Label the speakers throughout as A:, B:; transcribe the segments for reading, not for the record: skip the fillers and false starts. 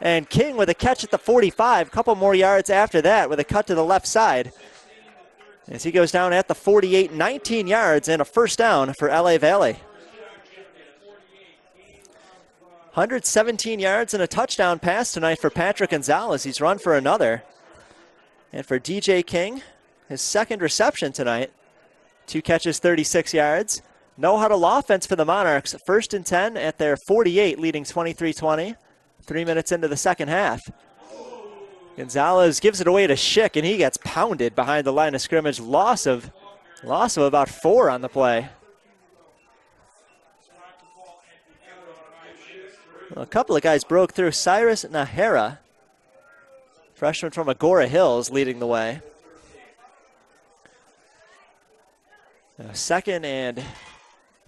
A: And King with a catch at the 45. A couple more yards after that with a cut to the left side. As he goes down at the 48, 19 yards and a first down for LA Valle. 117 yards and a touchdown pass tonight for Patrick Gonzalez. He's run for another. And for DJ King, his second reception tonight. 2 catches, 36 yards. No huddle offense for the Monarchs. 1st and 10 at their 48, leading 23-20. 3 minutes into the second half. Gonzalez gives it away to Schick, and he gets pounded behind the line of scrimmage. Loss of about 4 on the play. Well, a couple of guys broke through. Cyrus Nahara, freshman from Agora Hills, leading the way. 2nd and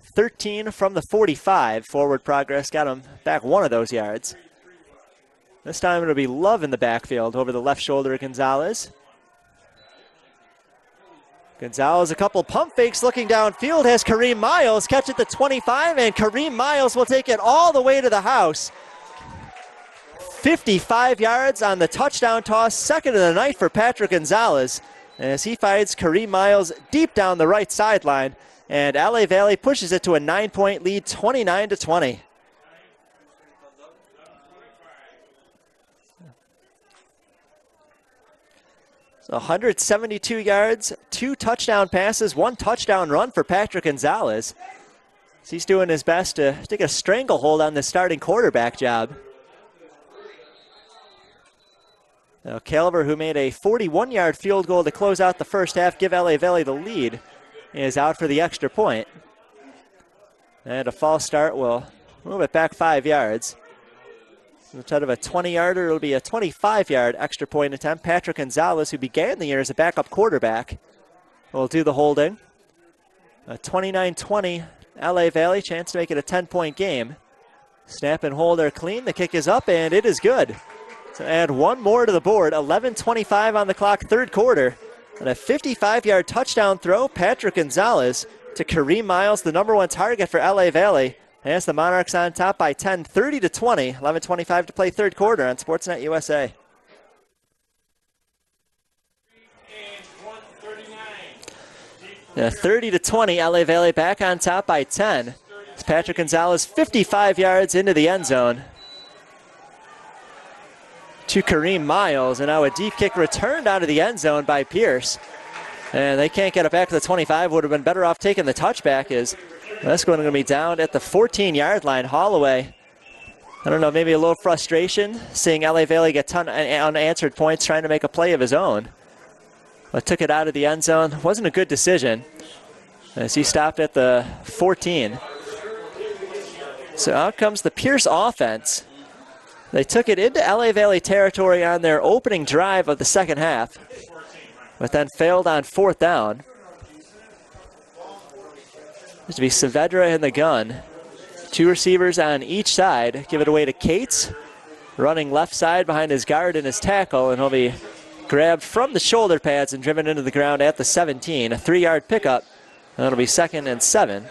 A: 13 from the 45. Forward progress got him back 1 of those yards. This time it'll be Love in the backfield over the left shoulder of Gonzalez. Gonzalez, a couple pump fakes looking downfield, has Kareem Miles catch at the 25, and Kareem Miles will take it all the way to the house. 55 yards on the touchdown toss, 2nd of the night for Patrick Gonzalez, as he finds Kareem Miles deep down the right sideline, and LA Valle pushes it to a 9-point lead, 29-20. So 172 yards, 2 touchdown passes, 1 touchdown run for Patrick Gonzalez. He's doing his best to take a stranglehold on the starting quarterback job. Now Calver, who made a 41-yard field goal to close out the first half, give LA Valle the lead, is out for the extra point. And a false start will move it back 5 yards. Instead of a 20-yarder, it'll be a 25-yard extra point attempt. Patrick Gonzalez, who began the year as a backup quarterback, will do the holding. A 29-20 LA Valle, chance to make it a 10-point game. Snap and hold are clean. The kick is up, and it is good. So add 1 more to the board. 11:25 on the clock, 3rd quarter. And a 55-yard touchdown throw, Patrick Gonzalez to Kareem Miles, the #1 target for LA Valle. And it's the Monarchs on top by 10, 30-20. 11:25 to play 3rd quarter on Sportsnet USA. Yeah, 30-20, LA Valle back on top by 10. It's Patrick Gonzalez 55 yards into the end zone to Kareem Miles. And now a deep kick returned out of the end zone by Pierce. And they can't get it back to the 25. Would have been better off taking the touchback. Is that's going to be down at the 14-yard line. Holloway, I don't know, maybe a little frustration seeing LA Valle get a ton of unanswered points trying to make a play of his own. But took it out of the end zone. Wasn't a good decision as he stopped at the 14. So out comes the Pierce offense. They took it into LA Valle territory on their opening drive of the second half, but then failed on 4th down. There's to be Saavedra in the gun. 2 receivers on each side. Give it away to Cates, running left side behind his guard and his tackle, and he'll be grabbed from the shoulder pads and driven into the ground at the 17. A 3-yard pickup, and it'll be 2nd and 7.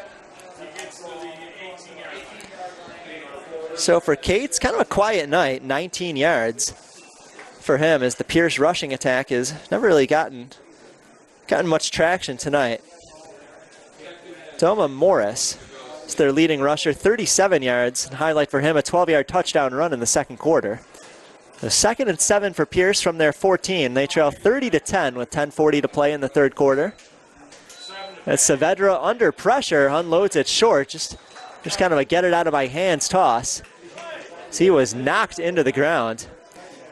A: So for Cates, kind of a quiet night, 19 yards for him, as the Pierce rushing attack has never really gotten much traction tonight. Doma Morris is their leading rusher, 37 yards. And highlight for him, a 12-yard touchdown run in the 2nd quarter. The 2nd and 7 for Pierce from their 14. They trail 30-10 with 10:40 to play in the 3rd quarter. As Saavedra under pressure unloads it short, just kind of a get it out of my hands toss. So he was knocked into the ground.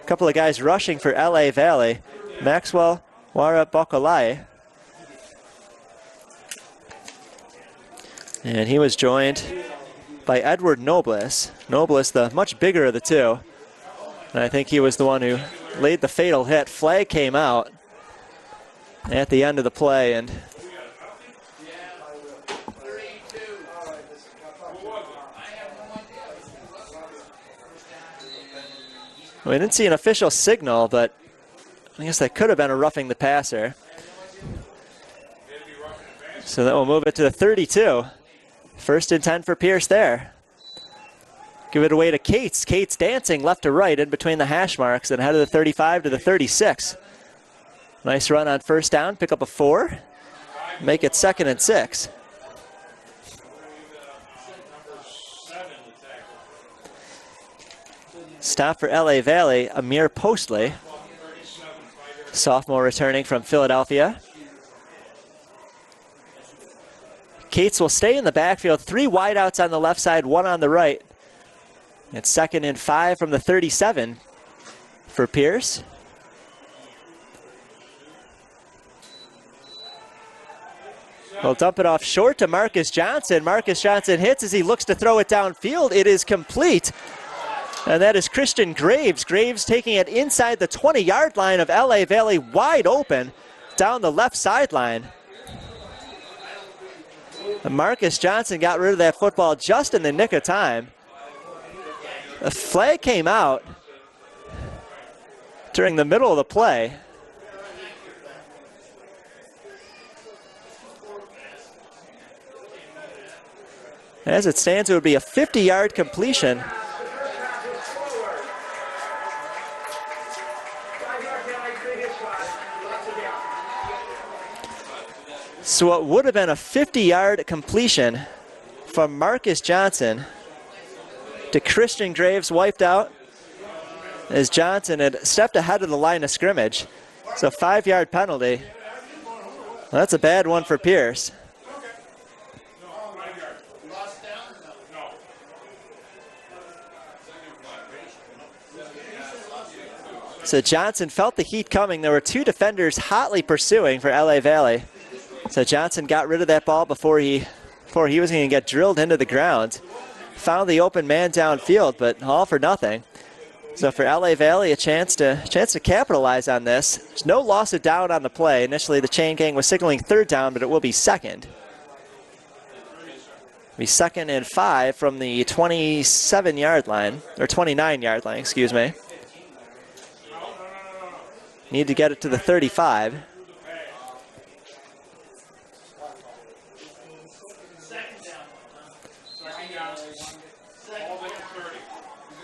A: A couple of guys rushing for LA Valle. Maxwell Wara-Bokolai. And he was joined by Edward Nobles. Nobles, the much bigger of the two. And I think he was the one who laid the fatal hit. Flag came out at the end of the play, and we didn't see an official signal, but I guess that could have been a roughing the passer. So that will move it to the 32. 1st and 10 for Pierce there. Give it away to Cates. Cates dancing left to right in between the hash marks and head of the 35 to the 36. Nice run on first down, pick up a 4. Make it 2nd and 6. Stop for LA Valley, Amir Postley. Sophomore returning from Philadelphia. Cates will stay in the backfield. 3 wideouts on the left side, 1 on the right. It's 2nd and 5 from the 37 for Pierce. We'll dump it off short to Marcus Johnson. Marcus Johnson hits as he looks to throw it downfield. It is complete. And that is Christian Graves. Graves taking it inside the 20-yard line of LA Valley, wide open down the left sideline. And Marcus Johnson got rid of that football just in the nick of time. The flag came out during the middle of the play. As it stands, it would be a 50-yard completion. So it would have been a 50-yard completion from Marcus Johnson to Christian Graves, wiped out as Johnson had stepped ahead of the line of scrimmage. So 5-yard penalty. Well, that's a bad one for Pierce. So Johnson felt the heat coming. There were 2 defenders hotly pursuing for LA Valley. So Johnson got rid of that ball before he was going to get drilled into the ground. Found the open man downfield, but all for nothing. So for LA Valley, a chance to capitalize on this. There's no loss of down on the play. Initially, the chain gang was signaling 3rd down, but it will be 2nd. It'll be 2nd and 5 from the 27-yard line, or 29-yard line, excuse me. Need to get it to the 35.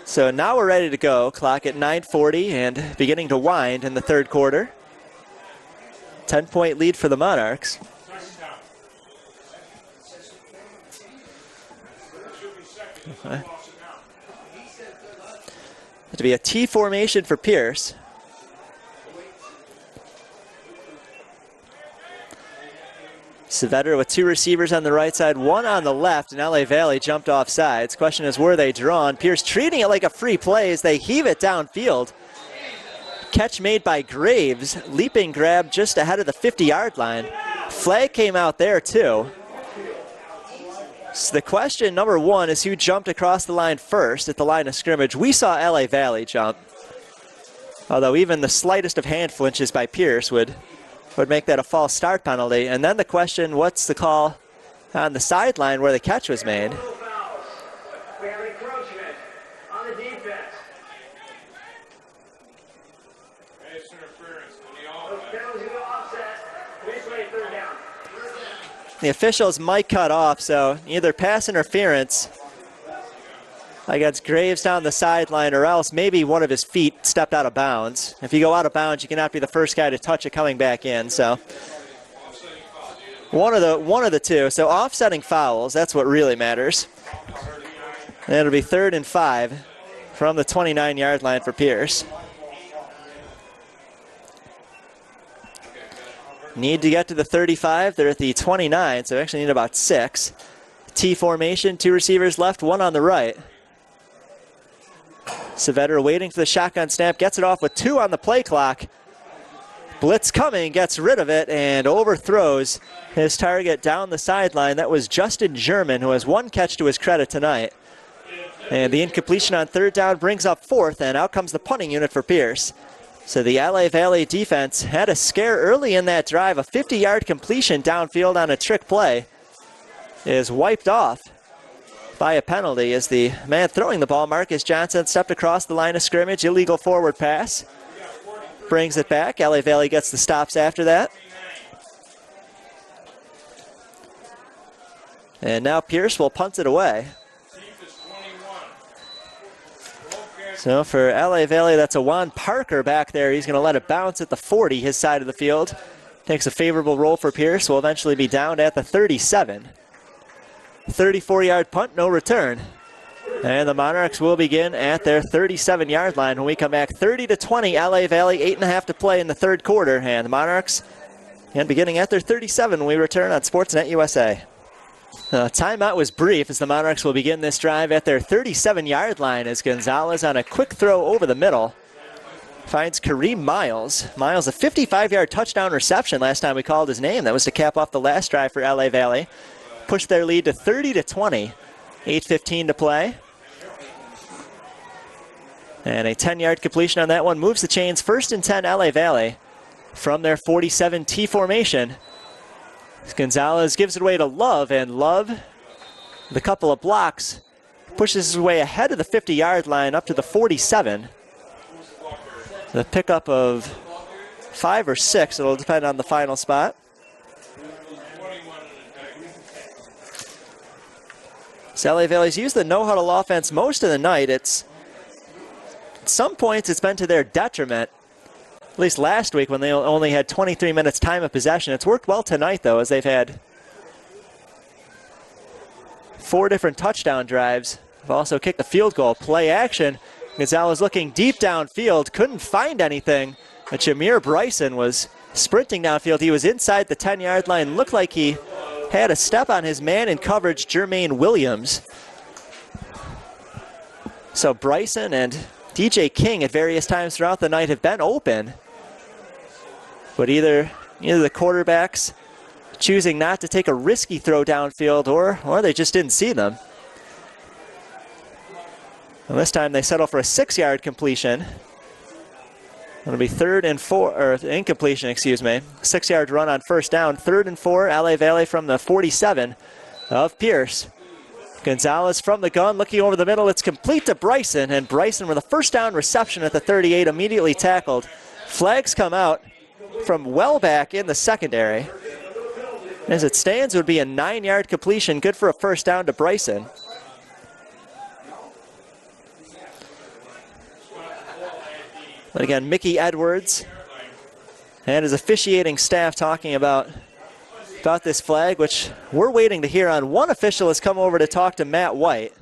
A: So now we're ready to go. Clock at 9:40 and beginning to wind in the 3rd quarter. 10-point lead for the Monarchs. Okay. To be a T formation for Pierce. Saavedra with 2 receivers on the right side, 1 on the left, and LA Valley jumped off sides. Question is, were they drawn? Pierce treating it like a free play as they heave it downfield. Catch made by Graves, leaping grab just ahead of the 50-yard line. Flag came out there too. So the question, number 1, is who jumped across the line first at the line of scrimmage. We saw LA Valley jump, although even the slightest of hand flinches by Pierce would make that a false start penalty. And then the question, what's the call on the sideline where the catch was made?
B: We have encroachment on the defense. Base interference.
A: The officials might cut off, so either pass interference against Graves down the sideline, or else maybe one of his feet stepped out of bounds. If you go out of bounds, you cannot be the first guy to touch it coming back in. So one of the 2. So offsetting fouls, that's what really matters. And it'll be 3rd and 5 from the 29-yard line for Pierce. Need to get to the 35. They're at the 29, so actually need about 6. T formation, 2 receivers left, 1 on the right. Saavedra waiting for the shotgun snap, gets it off with 2 on the play clock. Blitz coming, gets rid of it, and overthrows his target down the sideline. That was Justin German, who has 1 catch to his credit tonight. And the incompletion on 3rd down brings up 4th, and out comes the punting unit for Pierce. So the LA Valley defense had a scare early in that drive. A 50-yard completion downfield on a trick play is wiped off by a penalty as the man throwing the ball, Marcus Johnson, stepped across the line of scrimmage. Illegal forward pass. Brings it back. LA Valley gets the stops after that. And now Pierce will punt it away. So for LA Valle, that's a Juan Parker back there. He's going to let it bounce at the 40, his side of the field. Takes a favorable roll for Pierce. Will eventually be down at the 37. 34-yard punt, no return. And the Monarchs will begin at their 37-yard line when we come back. 30-20, LA Valle, 8.5 to play in the third quarter. And the Monarchs, and beginning at their 37 when we return on Sportsnet USA. Timeout was brief as the Monarchs will begin this drive at their 37-yard line as Gonzalez on a quick throw over the middle finds Kareem Miles. Miles, a 55-yard touchdown reception last time we called his name. That was to cap off the last drive for LA Valle. Push their lead to 30-20. 8:15 to play. And a 10-yard completion on that one moves the chains. 1st and 10 LA Valle from their 47 T formation. Gonzalez gives it away to Love, and Love, with a couple of blocks, pushes his way ahead of the 50-yard line up to the 47. The pickup of 5 or 6, it'll depend on the final spot. So LA Valle's used the no-huddle offense most of the night. At some points it's been to their detriment. At least last week when they only had 23 minutes time of possession. It's worked well tonight, though, as they've had 4 different touchdown drives. They've also kicked the field goal. Play action. Gonzalez looking deep downfield. Couldn't find anything. But Jameer Bryson was sprinting downfield. He was inside the 10-yard line. Looked like he had a step on his man in coverage, Jermaine Williams. So Bryson and DJ King at various times throughout the night have been open. But either the quarterbacks choosing not to take a risky throw downfield or they just didn't see them. And this time they settle for a 6-yard completion. It'll be 3rd and 4, or incompletion, excuse me. 6-yard run on 1st down. 3rd and 4, LA Valle from the 47 of Pierce. Gonzalez from the gun, looking over the middle. It's complete to Bryson, and Bryson with a 1st down reception at the 38, immediately tackled. Flags come out from well back in the secondary. As it stands, it would be a 9-yard completion, good for a 1st down to Bryson. But again, Mickey Edwards and his officiating staff talking about this flag, which we're waiting to hear on. One official has come over to talk to Matt White,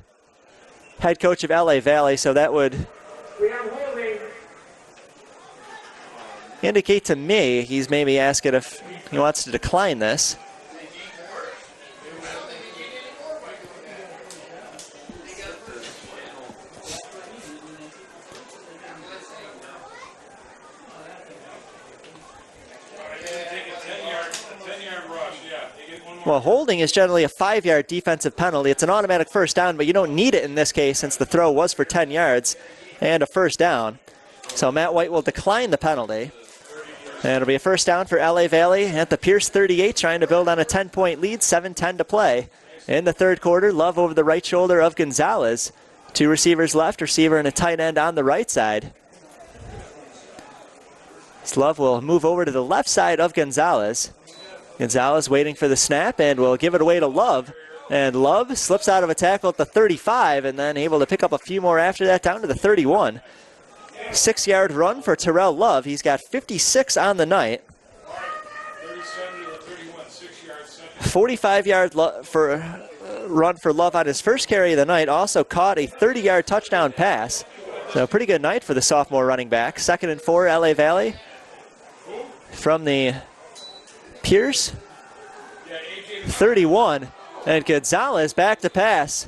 A: head coach of LA Valle, so that would indicate to me he's maybe asking if he wants to decline this. Well, holding is generally a 5-yard defensive penalty. It's an automatic 1st down, but you don't need it in this case since the throw was for 10 yards and a 1st down. So Matt White will decline the penalty. And it'll be a 1st down for LA Valle at the Pierce 38, trying to build on a 10-point lead, 7:10 to play. In the third quarter, Love over the right shoulder of Gonzalez. 2 receivers left, receiver and a tight end on the right side. Love will move over to the left side of Gonzalez. Gonzalez waiting for the snap and will give it away to Love. And Love slips out of a tackle at the 35 and then able to pick up a few more after that down to the 31. 6-yard run for Terrell Love. He's got 56 on the night. 45-yard run for Love on his first carry of the night. Also caught a 30-yard touchdown pass. So pretty good night for the sophomore running back. 2nd and 4, LA Valle from the Pierce 31, and Gonzalez back to pass.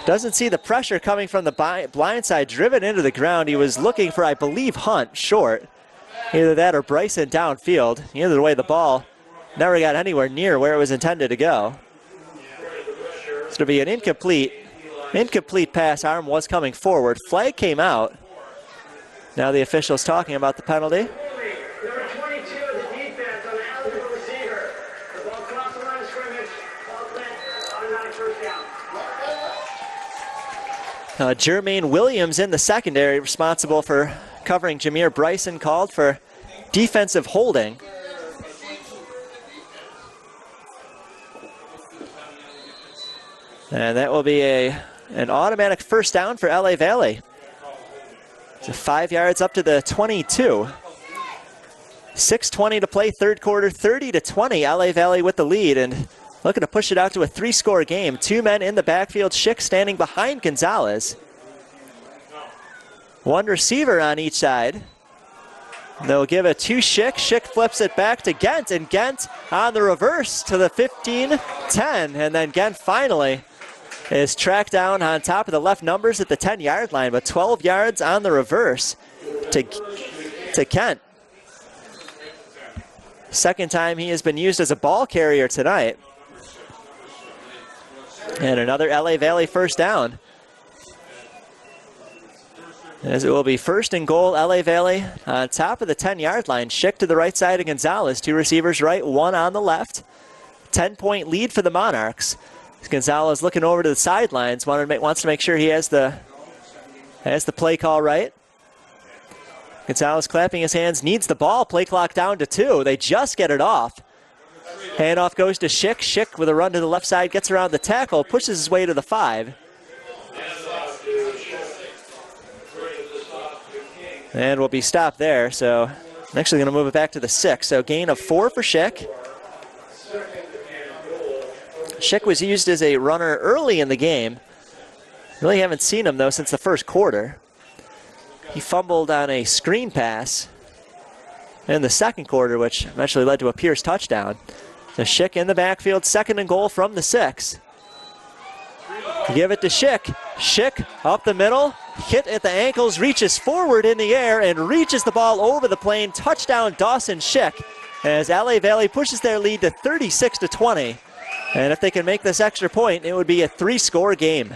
A: Doesn't see the pressure coming from the blind side, driven into the ground. He was looking for, I believe, Hunt short. Either that or Bryson downfield. Either way, the ball never got anywhere near where it was intended to go. So it'll be an incomplete pass. Arm was coming forward. Flag came out. Now the officials talking about the penalty. Jermaine Williams in the secondary, responsible for covering Jameer Bryson, called for defensive holding. And that will be an automatic 1st down for LA Valle. So 5 yards up to the 22. 6:20 to play, third quarter, 30-20. LA Valley with the lead and looking to push it out to a 3-score game. 2 men in the backfield, Schick standing behind Gonzalez. 1 receiver on each side. They'll give it to Schick. Schick flips it back to Gent, and Gent on the reverse to the 15-10. And then Gent finally is tracked down on top of the left numbers at the 10-yard line, but 12 yards on the reverse to Kent. Second time he has been used as a ball carrier tonight. And another LA Valley first down. As it will be first and goal, LA Valley on top of the 10-yard line. Schick to the right side of Gonzalez. 2 receivers right, 1 on the left. 10-point lead for the Monarchs. Gonzalez looking over to the sidelines, wants to make sure he has the play call right. Gonzalez clapping his hands, needs the ball. Play clock down to 2. They just get it off. Handoff goes to Schick. Schick with a run to the left side, gets around the tackle, pushes his way to the 5. And will be stopped there, so I'm actually going to move it back to the 6. So gain of 4 for Schick. Schick was used as a runner early in the game. Really haven't seen him, though, since the first quarter. He fumbled on a screen pass in the second quarter, which eventually led to a Pierce touchdown. So Schick in the backfield, second and goal from the 6. Give it to Schick. Schick up the middle, hit at the ankles, reaches forward in the air and reaches the ball over the plane. Touchdown Dawson Schick as LA Valley pushes their lead to 36-20. And if they can make this extra point, it would be a 3-score game.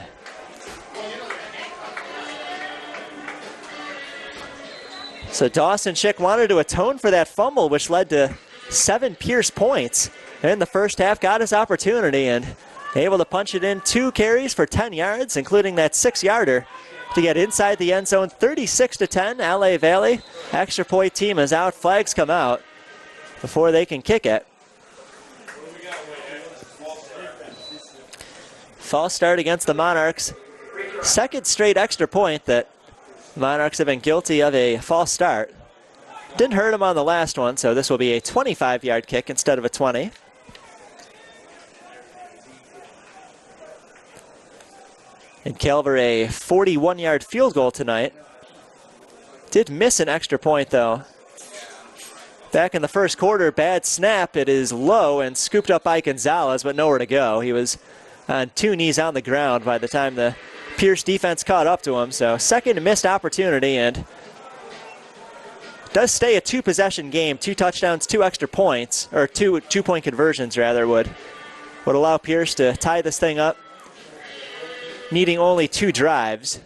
A: So Dawson Schick wanted to atone for that fumble, which led to 7 Pierce points in the first half. Got his opportunity and able to punch it in. 2 carries for 10 yards, including that 6-yarder to get inside the end zone. 36-10, LA Valley. Extra point team is out. Flags come out before they can kick it. False start against the Monarchs. Second straight extra point that Monarchs have been guilty of a false start. Didn't hurt them on the last one, so this will be a 25-yard kick instead of a 20. And Calver a 41-yard field goal tonight. Did miss an extra point, though. Back in the first quarter, bad snap. It is low and scooped up by Gonzalez, but nowhere to go. He was on 2 knees on the ground by the time the Pierce defense caught up to him. So second missed opportunity, and does stay a 2-possession game. 2 touchdowns, 2 extra points, or 2-point conversions rather, would allow Pierce to tie this thing up, needing only 2 drives.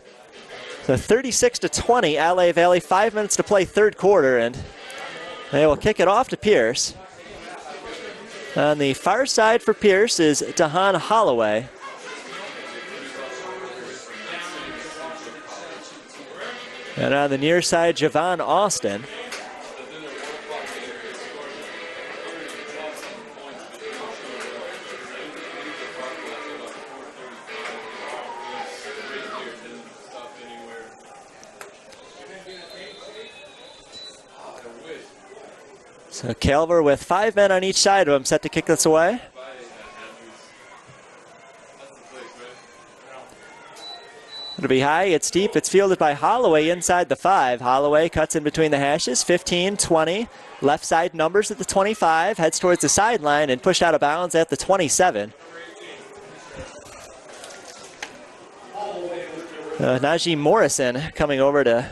A: So 36-20, LA Valley, 5 minutes to play third quarter, and they will kick it off to Pierce. On the far side for Pierce is DeHaan Holloway. And on the near side, Javon Austin. So Calver with 5 men on each side of him, set to kick this away. It'll be high, it's deep, it's fielded by Holloway inside the 5. Holloway cuts in between the hashes, 15, 20. Left side numbers at the 25, heads towards the sideline and pushed out of bounds at the 27. Najee Morrison coming over to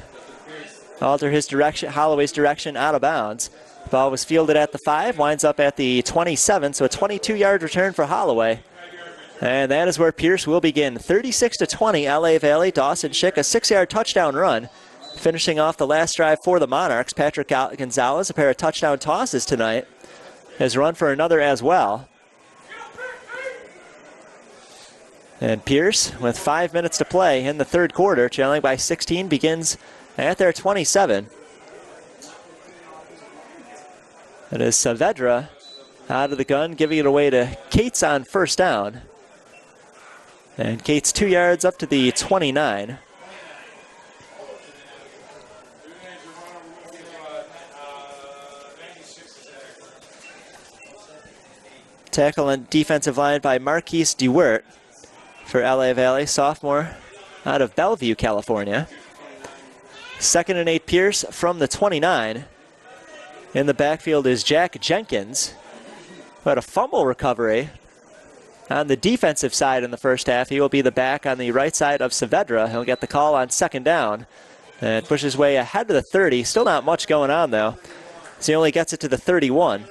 A: alter his direction, Holloway's direction out of bounds. Ball was fielded at the 5, winds up at the 27, so a 22-yard return for Holloway. And that is where Pierce will begin. 36-20, LA Valley. Dawson Schick, a 6-yard touchdown run. Finishing off the last drive for the Monarchs, Patrick Gonzalez, a pair of touchdown tosses tonight, has run for another as well. And Pierce, with 5 minutes to play in the third quarter, trailing by 16, begins at their 27. It is Saavedra out of the gun, giving it away to Cates on first down. And Cates 2 yards up to the 29. Tackle on defensive line by Marquise DeWert for LA Valle, sophomore out of Bellevue, California. 2nd and 8 Pierce from the 29. In the backfield is Jack Jenkins, who had a fumble recovery on the defensive side in the first half. He will be the back on the right side of Saavedra. He'll get the call on 2nd down and push his way ahead to the 30. Still not much going on, though, so he only gets it to the 31.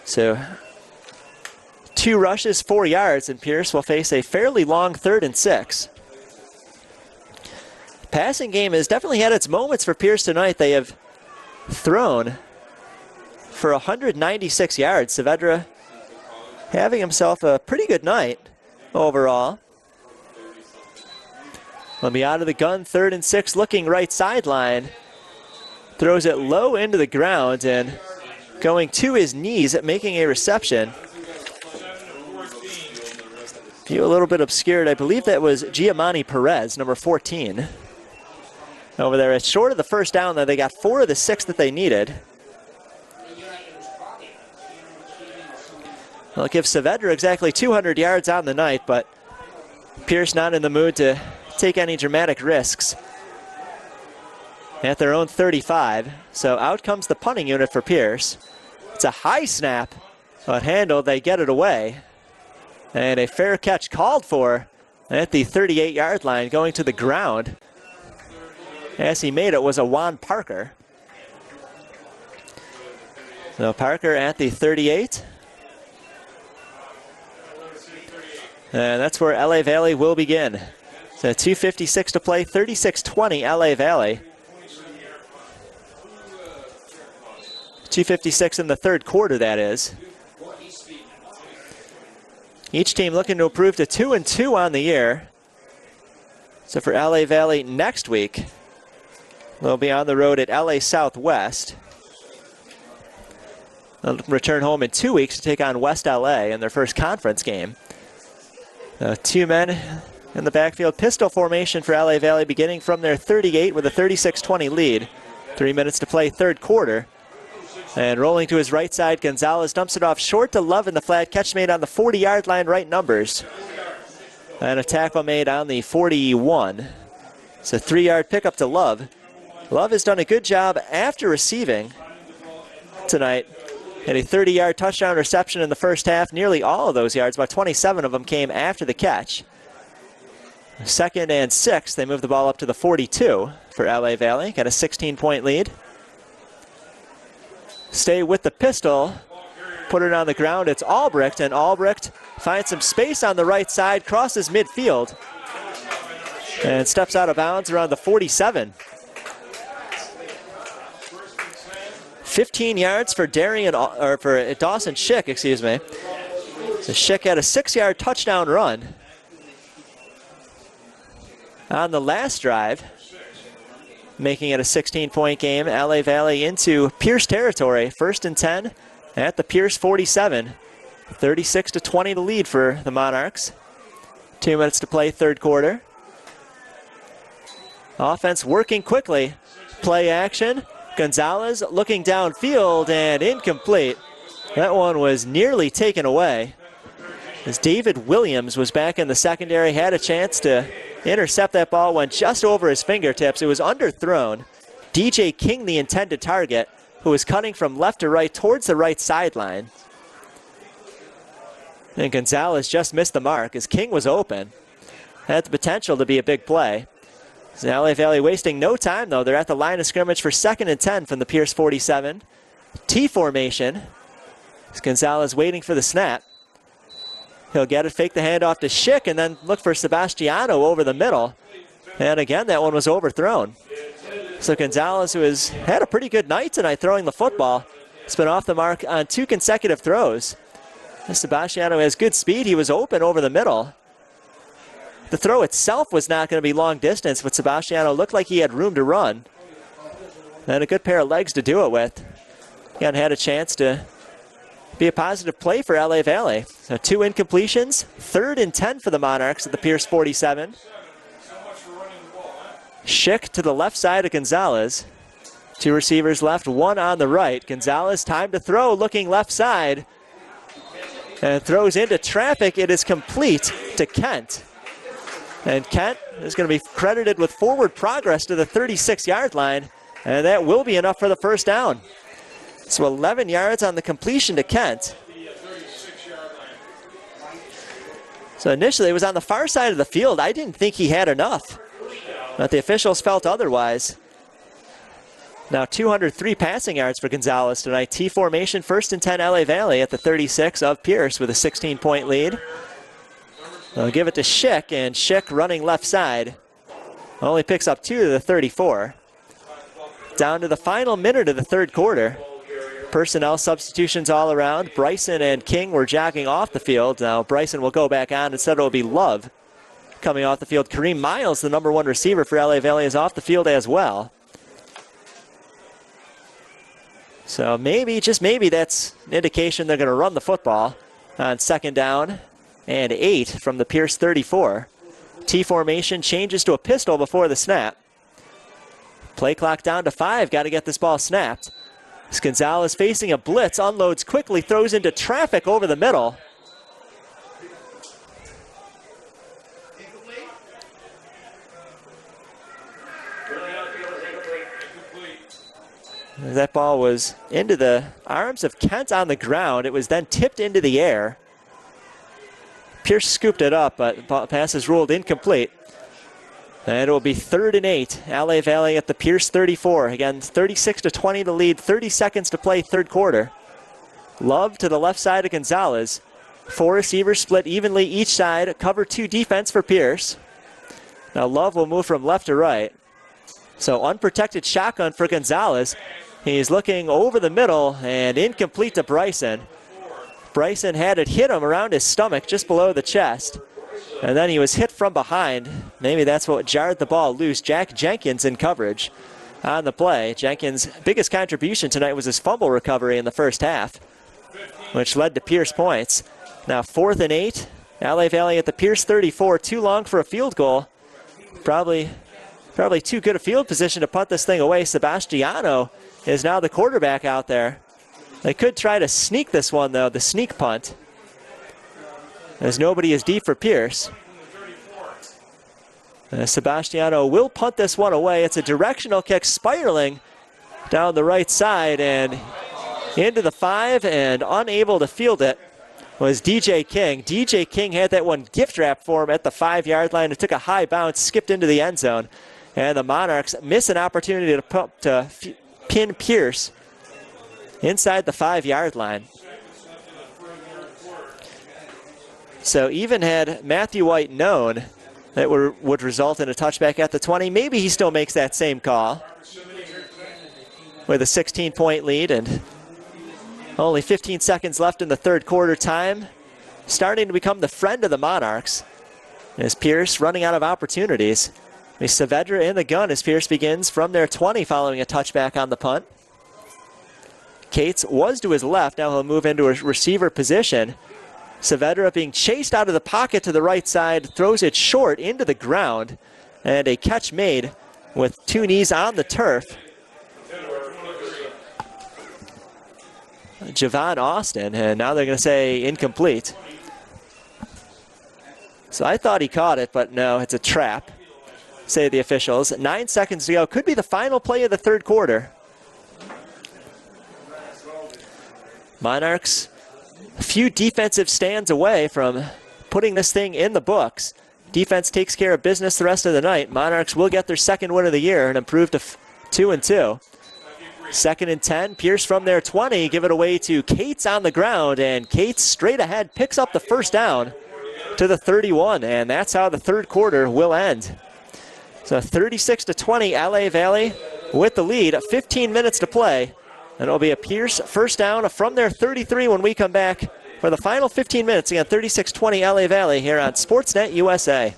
A: So 2 rushes, 4 yards, and Pierce will face a fairly long 3rd and 6. Passing game has definitely had its moments for Pierce tonight. They have thrown for 196 yards. Saavedra having himself a pretty good night overall. Will be out of the gun, 3rd and 6, looking right sideline. Throws it low into the ground and going to his knees at making a reception. View a little bit obscured. I believe that was Giamani Perez, number 14. Over there, it's short of the first down, though. They got 4 of the 6 that they needed. They'll give Saavedra exactly 200 yards on the night, but Pierce not in the mood to take any dramatic risks at their own 35. So out comes the punting unit for Pierce. It's a high snap, but handled. They get it away. And a fair catch called for at the 38-yard line, going to the ground. As he made it was a Juan Parker. So Parker at the 38. And that's where LA Valle will begin. So 2:56 to play, 36-20 LA Valle. 2:56 in the 3rd quarter, that is. Each team looking to improve to 2-2 on the year. So for LA Valle next week, they'll be on the road at LA Southwest. They'll return home in 2 weeks to take on West LA in their first conference game. 2 men in the backfield. Pistol formation for LA Valle beginning from their 38 with a 36-20 lead. 3 minutes to play, 3rd quarter. And rolling to his right side, Gonzalez dumps it off short to Love in the flat. Catch made on the 40-yard line, right numbers. And a tackle made on the 41. It's a 3-yard pickup to Love. Love has done a good job after receiving tonight. Had a 30-yard touchdown reception in the first half. Nearly all of those yards, about 27 of them, came after the catch. 2nd and 6, they move the ball up to the 42 for LA Valle. Got a 16-point lead. Stay with the pistol. Put it on the ground. It's Albrecht, and Albrecht finds some space on the right side, crosses midfield, and steps out of bounds around the 47. 15 yards for Dawson Schick, excuse me. So Schick had a 6-yard touchdown run on the last drive, making it a 16-point game. LA Valle into Pierce territory. 1st and 10 at the Pierce 47. 36-20 the lead for the Monarchs. 2 minutes to play, 3rd quarter. Offense working quickly. Play action. Gonzalez looking downfield and incomplete. That one was nearly taken away, as David Williams was back in the secondary, had a chance to intercept that ball, went just over his fingertips. It was underthrown. DJ King, the intended target, who was cutting from left to right towards the right sideline. And Gonzalez just missed the mark as King was open. Had the potential to be a big play. So LA Valle wasting no time, though. They're at the line of scrimmage for 2nd and 10 from the Pierce 47. T formation. Gonzalez waiting for the snap. He'll get it, fake the handoff to Schick, and then look for Sebastiano over the middle. And again, that one was overthrown. So Gonzalez, who has had a pretty good night tonight throwing the football, has been off the mark on 2 consecutive throws. Sebastiano has good speed. He was open over the middle. The throw itself was not going to be long distance, but Sebastiano looked like he had room to run. And a good pair of legs to do it with. Again, had a chance to be a positive play for LA Valle. So 2 incompletions, 3rd and 10 for the Monarchs at the Pierce 47. Schick to the left side of Gonzalez. Two receivers left, one on the right. Gonzalez, time to throw, looking left side. And throws into traffic. It is complete to Kent. And Kent is going to be credited with forward progress to the 36-yard line. And that will be enough for the first down. So 11 yards on the completion to Kent. So initially it was on the far side of the field. I didn't think he had enough, but the officials felt otherwise. Now 203 passing yards for Gonzalez tonight. T formation, 1st and 10 LA Valley at the 36 of Pierce with a 16-point lead. They'll give it to Schick, and Schick running left side. Only picks up 2 to the 34. Down to the final minute of the third quarter. Personnel substitutions all around. Bryson and King were jogging off the field. Now Bryson will go back on. Instead it will be Love coming off the field. Kareem Miles, the number 1 receiver for LA Valley, is off the field as well. So maybe, just maybe, that's an indication they're going to run the football on 2nd down and 8 from the Pierce 34. T formation changes to a pistol before the snap. Play clock down to 5. Got to get this ball snapped. Gonzalez facing a blitz, unloads quickly, throws into traffic over the middle. That ball was into the arms of Kent on the ground. It was then tipped into the air. Pierce scooped it up, but pass is ruled incomplete. And it will be 3rd and 8. LA Valley at the Pierce 34. Again, 36-20 to lead. 30 seconds to play, third quarter. Love to the left side of Gonzalez. 4 receivers split evenly each side. Cover 2 defense for Pierce. Now Love will move from left to right. So unprotected shotgun for Gonzalez. He's looking over the middle and incomplete to Bryson. Bryson had it hit him around his stomach, just below the chest. And then he was hit from behind. Maybe that's what jarred the ball loose. Jack Jenkins in coverage on the play. Jenkins' biggest contribution tonight was his fumble recovery in the first half, which led to Pierce points. Now 4th and 8. LA Valley at the Pierce 34. Too long for a field goal. Probably too good a field position to punt this thing away. Sebastiano is now the quarterback out there. They could try to sneak this one, though, the sneak punt, as nobody is deep for Pierce. Sebastiano will punt this one away. It's a directional kick, spiraling down the right side and into the 5, and unable to field it was DJ King. DJ King had that one gift wrap for him at the 5-yard line. It took a high bounce, skipped into the end zone, and the Monarchs miss an opportunity to pin Pierce inside the 5-yard line. So even had Matthew White known that would result in a touchback at the 20, maybe he still makes that same call with a 16-point lead and only 15 seconds left in the third quarter. Time starting to become the friend of the Monarchs as Pierce running out of opportunities. Saavedra in the gun as Pierce begins from their 20 following a touchback on the punt. Cates was to his left. Now he'll move into a receiver position. Saavedra being chased out of the pocket to the right side, throws it short into the ground, and a catch made with 2 knees on the turf. Javon Austin, and now they're going to say incomplete. So I thought he caught it, but no, it's a trap, say the officials. 9 seconds to go. Could be the final play of the third quarter. Monarchs a few defensive stands away from putting this thing in the books. Defense takes care of business the rest of the night. Monarchs will get their second win of the year and improve to 2-2. 2nd and 10. Pierce from their 20. Give it away to Cates on the ground, and Cates straight ahead picks up the first down to the 31, and that's how the third quarter will end. So 36-20, LA Valley with the lead. 15 minutes to play. And it'll be a Pierce first down from their 33 when we come back for the final 15 minutes. Again, 36-20 LA Valley here on Sportsnet USA.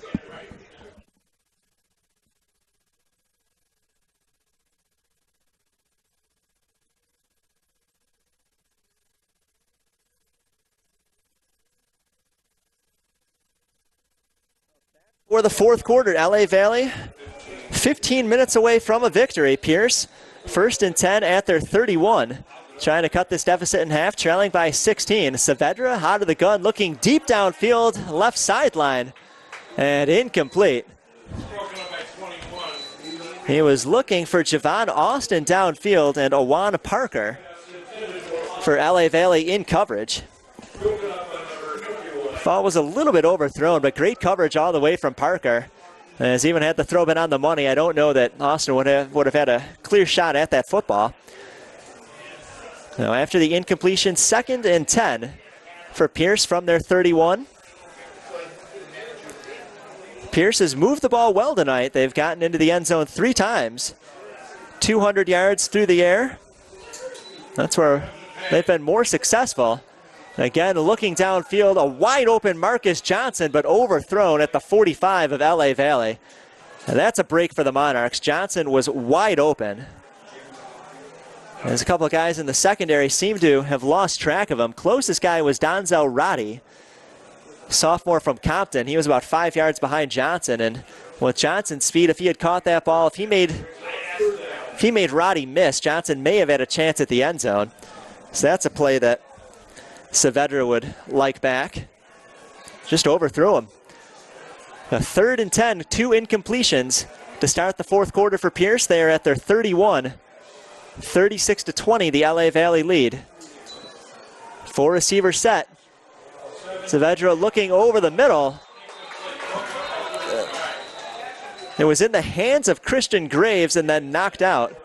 A: For the fourth quarter, LA Valley 15 minutes away from a victory. Pierce 1st and 10 at their 31. Trying to cut this deficit in half, trailing by 16. Saavedra out of the gun, looking deep downfield, left sideline, and incomplete. He was looking for Javon Austin downfield and Owan Parker for LA Valley in coverage. Ball was a little bit overthrown, but great coverage all the way from Parker. Has even had the throw been on the money, I don't know that Austin would have had a clear shot at that football. Now after the incompletion, 2nd and 10 for Pierce from their 31. Pierce has moved the ball well tonight. They've gotten into the end zone 3 times. 200 yards through the air. That's where they've been more successful. Again, looking downfield, a wide open Marcus Johnson, but overthrown at the 45 of LA Valley. And that's a break for the Monarchs. Johnson was wide open. There's a couple of guys in the secondary seem to have lost track of him. Closest guy was Donzel Roddy, sophomore from Compton. He was about 5 yards behind Johnson, and with Johnson's speed, if he had caught that ball, if he made Roddy miss, Johnson may have had a chance at the end zone. So that's a play that Saavedra would like back. Just overthrew him. A 3rd and 10, 2 incompletions to start the 4th quarter for Pierce. They are at their 31. 36-20, the LA Valley lead. 4 receiver set. Saavedra looking over the middle. It was in the hands of Christian Graves and then knocked out.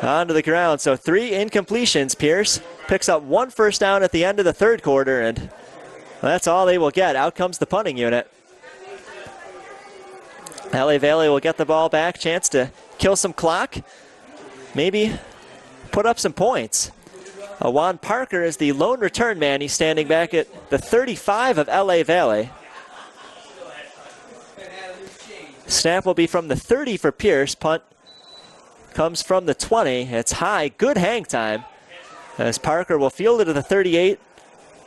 A: Onto the ground, so 3 incompletions. Pierce picks up 1 first down at the end of the 3rd quarter, and that's all they will get. Out comes the punting unit. LA Valley will get the ball back, chance to kill some clock, maybe put up some points. Juan Parker is the lone return man. He's standing back at the 35 of LA Valley. Snap will be from the 30 for Pierce. Punt comes from the 20. It's high, good hang time, as Parker will field it to the 38.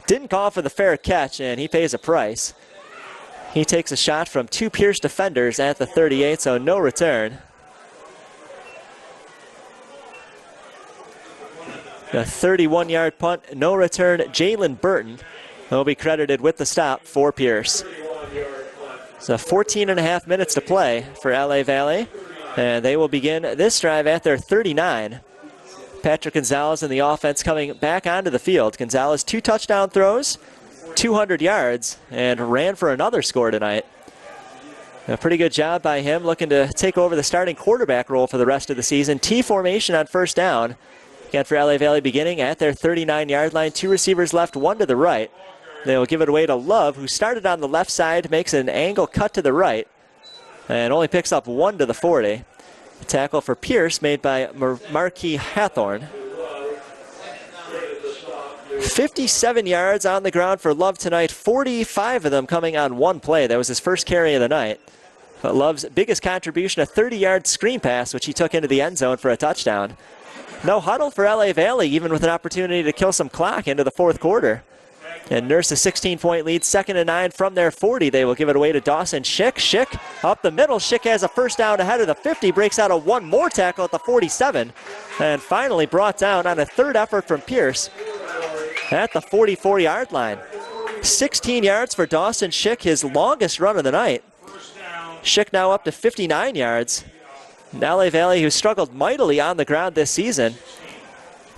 A: Didn't call for the fair catch, and he pays a price. He takes a shot from 2 Pierce defenders at the 38, so no return. A 31-yard punt, no return. Jalen Burton will be credited with the stop for Pierce. So 14.5 minutes to play for LA Valley, and they will begin this drive at their 39. Patrick Gonzalez and the offense coming back onto the field. Gonzalez 2 touchdown throws, 200 yards, and ran for another score tonight. A pretty good job by him, looking to take over the starting quarterback role for the rest of the season. T formation on first down. Again for LA Valley beginning at their 39-yard line. 2 receivers left, 1 to the right. They will give it away to Love, who started on the left side, makes an angle cut to the right, and only picks up 1 to the 40. A tackle for Pierce made by Marquis Hathorn. 57 yards on the ground for Love tonight, 45 of them coming on 1 play. That was his first carry of the night. But Love's biggest contribution, a 30-yard screen pass, which he took into the end zone for a touchdown. No huddle for LA Valley, even with an opportunity to kill some clock into the 4th quarter. And nurse a 16-point lead, 2nd and 9 from their 40. They will give it away to Dawson Schick. Schick up the middle. Schick has a first down ahead of the 50, breaks out a 1 more tackle at the 47, and finally brought down on a 3rd effort from Pierce at the 44-yard line. 16 yards for Dawson Schick, his longest run of the night. Schick now up to 59 yards. LA Valley, who struggled mightily on the ground this season,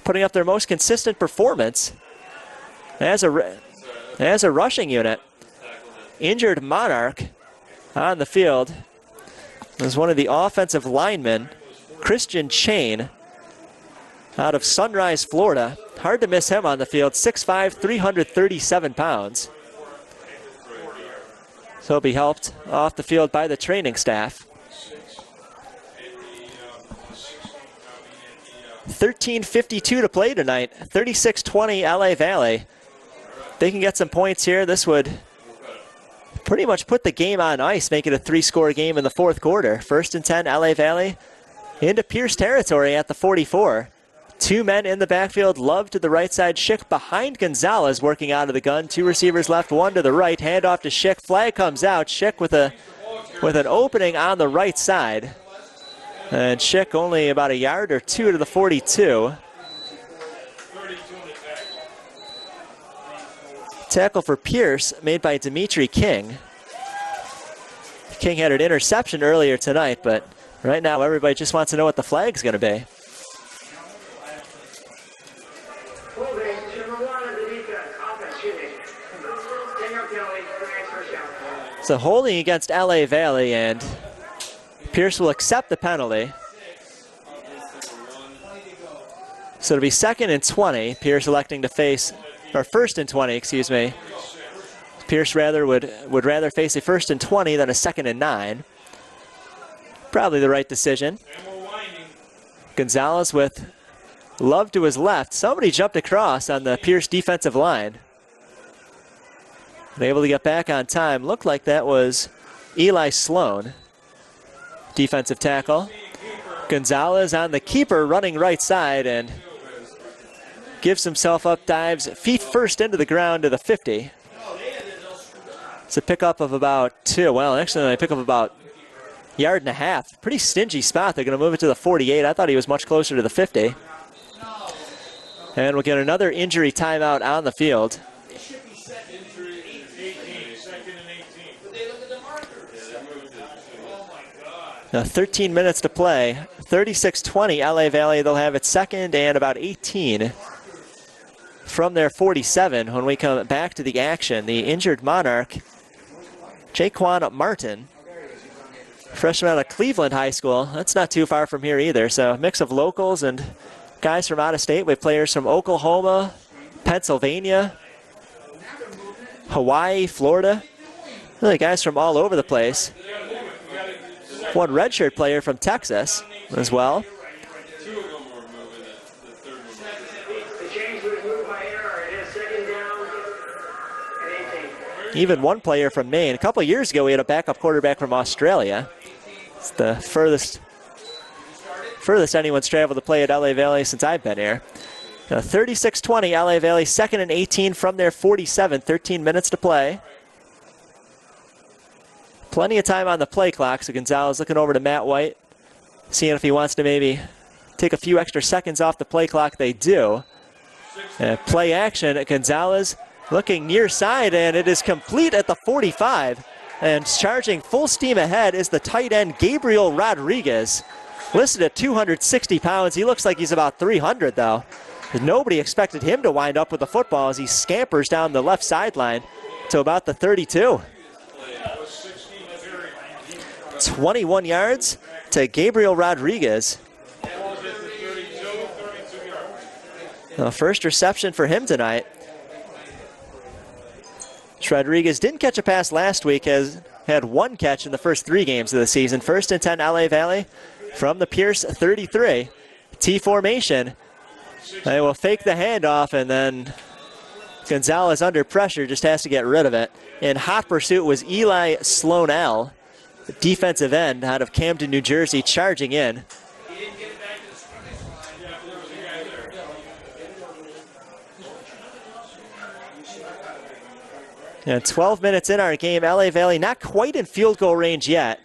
A: putting up their most consistent performance as a rushing unit. Injured Monarch on the field was one of the offensive linemen, Christian Chain, out of Sunrise, Florida. Hard to miss him on the field, 6'5", 337 pounds. So he'll be helped off the field by the training staff. 13:52 to play tonight, 36-20 LA Valley. They can get some points here. This would pretty much put the game on ice, make it a 3-score game in the 4th quarter. 1st and 10, LA Valley into Pierce territory at the 44. 2 men in the backfield. Love to the right side. Schick behind Gonzalez working out of the gun. 2 receivers left, 1 to the right. Hand off to Schick. Flag comes out. Schick with an opening on the right side. And Schick only about a yard or two to the 42. Tackle for Pierce made by Dimitri King. King had an interception earlier tonight, but right now everybody just wants to know what the flag's going to be. So holding against LA Valley, and Pierce will accept the penalty. So it'll be 2nd and 20. Pierce electing to face, or 1st and 20, excuse me. Pierce would rather face a 1st and 20 than a 2nd and 9. Probably the right decision. Gonzalez with Love to his left. Somebody jumped across on the Pierce defensive line. Able to get back on time. Looked like that was Eli Sloan, defensive tackle. Gonzalez on the keeper running right side and gives himself up, dives feet first into the ground to the 50. It's a pickup of about 2. Well, actually they pick up about a yard and a half. Pretty stingy spot. They're going to move it to the 48. I thought he was much closer to the 50. And we'll get another injury timeout on the field. Now 13 minutes to play. 36-20 LA Valley. They'll have it 2nd and about 18 from their 47 when we come back to the action. The injured Monarch, Jaquan Martin, freshman out of Cleveland High School. That's not too far from here either. So a mix of locals and guys from out of state. We have players from Oklahoma, Pennsylvania, Hawaii, Florida. Really guys from all over the place. One redshirt player from Texas as well. Even one player from Maine. A couple of years ago, we had a backup quarterback from Australia. It's the furthest anyone's traveled to play at LA Valley since I've been here. 36-20, LA Valley, 2nd and 18 from their 47. 13 minutes to play. Plenty of time on the play clock, so Gonzalez looking over to Matt White, seeing if he wants to maybe take a few extra seconds off the play clock. They do. Play action, Gonzalez looking near side, and it is complete at the 45. And charging full steam ahead is the tight end Gabriel Rodriguez, listed at 260 pounds. He looks like he's about 300 though. Nobody expected him to wind up with the football as he scampers down the left sideline to about the 32. 21 yards to Gabriel Rodriguez. The first reception for him tonight. Rodriguez didn't catch a pass last week, has had 1 catch in the first 3 games of the season. 1st and 10 LA Valley from the Pierce 33. T formation. They will fake the handoff, and then Gonzalez under pressure just has to get rid of it. In hot pursuit was Eli Sloanell, the defensive end out of Camden, New Jersey, charging in. And 12 minutes in our game, LA Valley not quite in field goal range yet.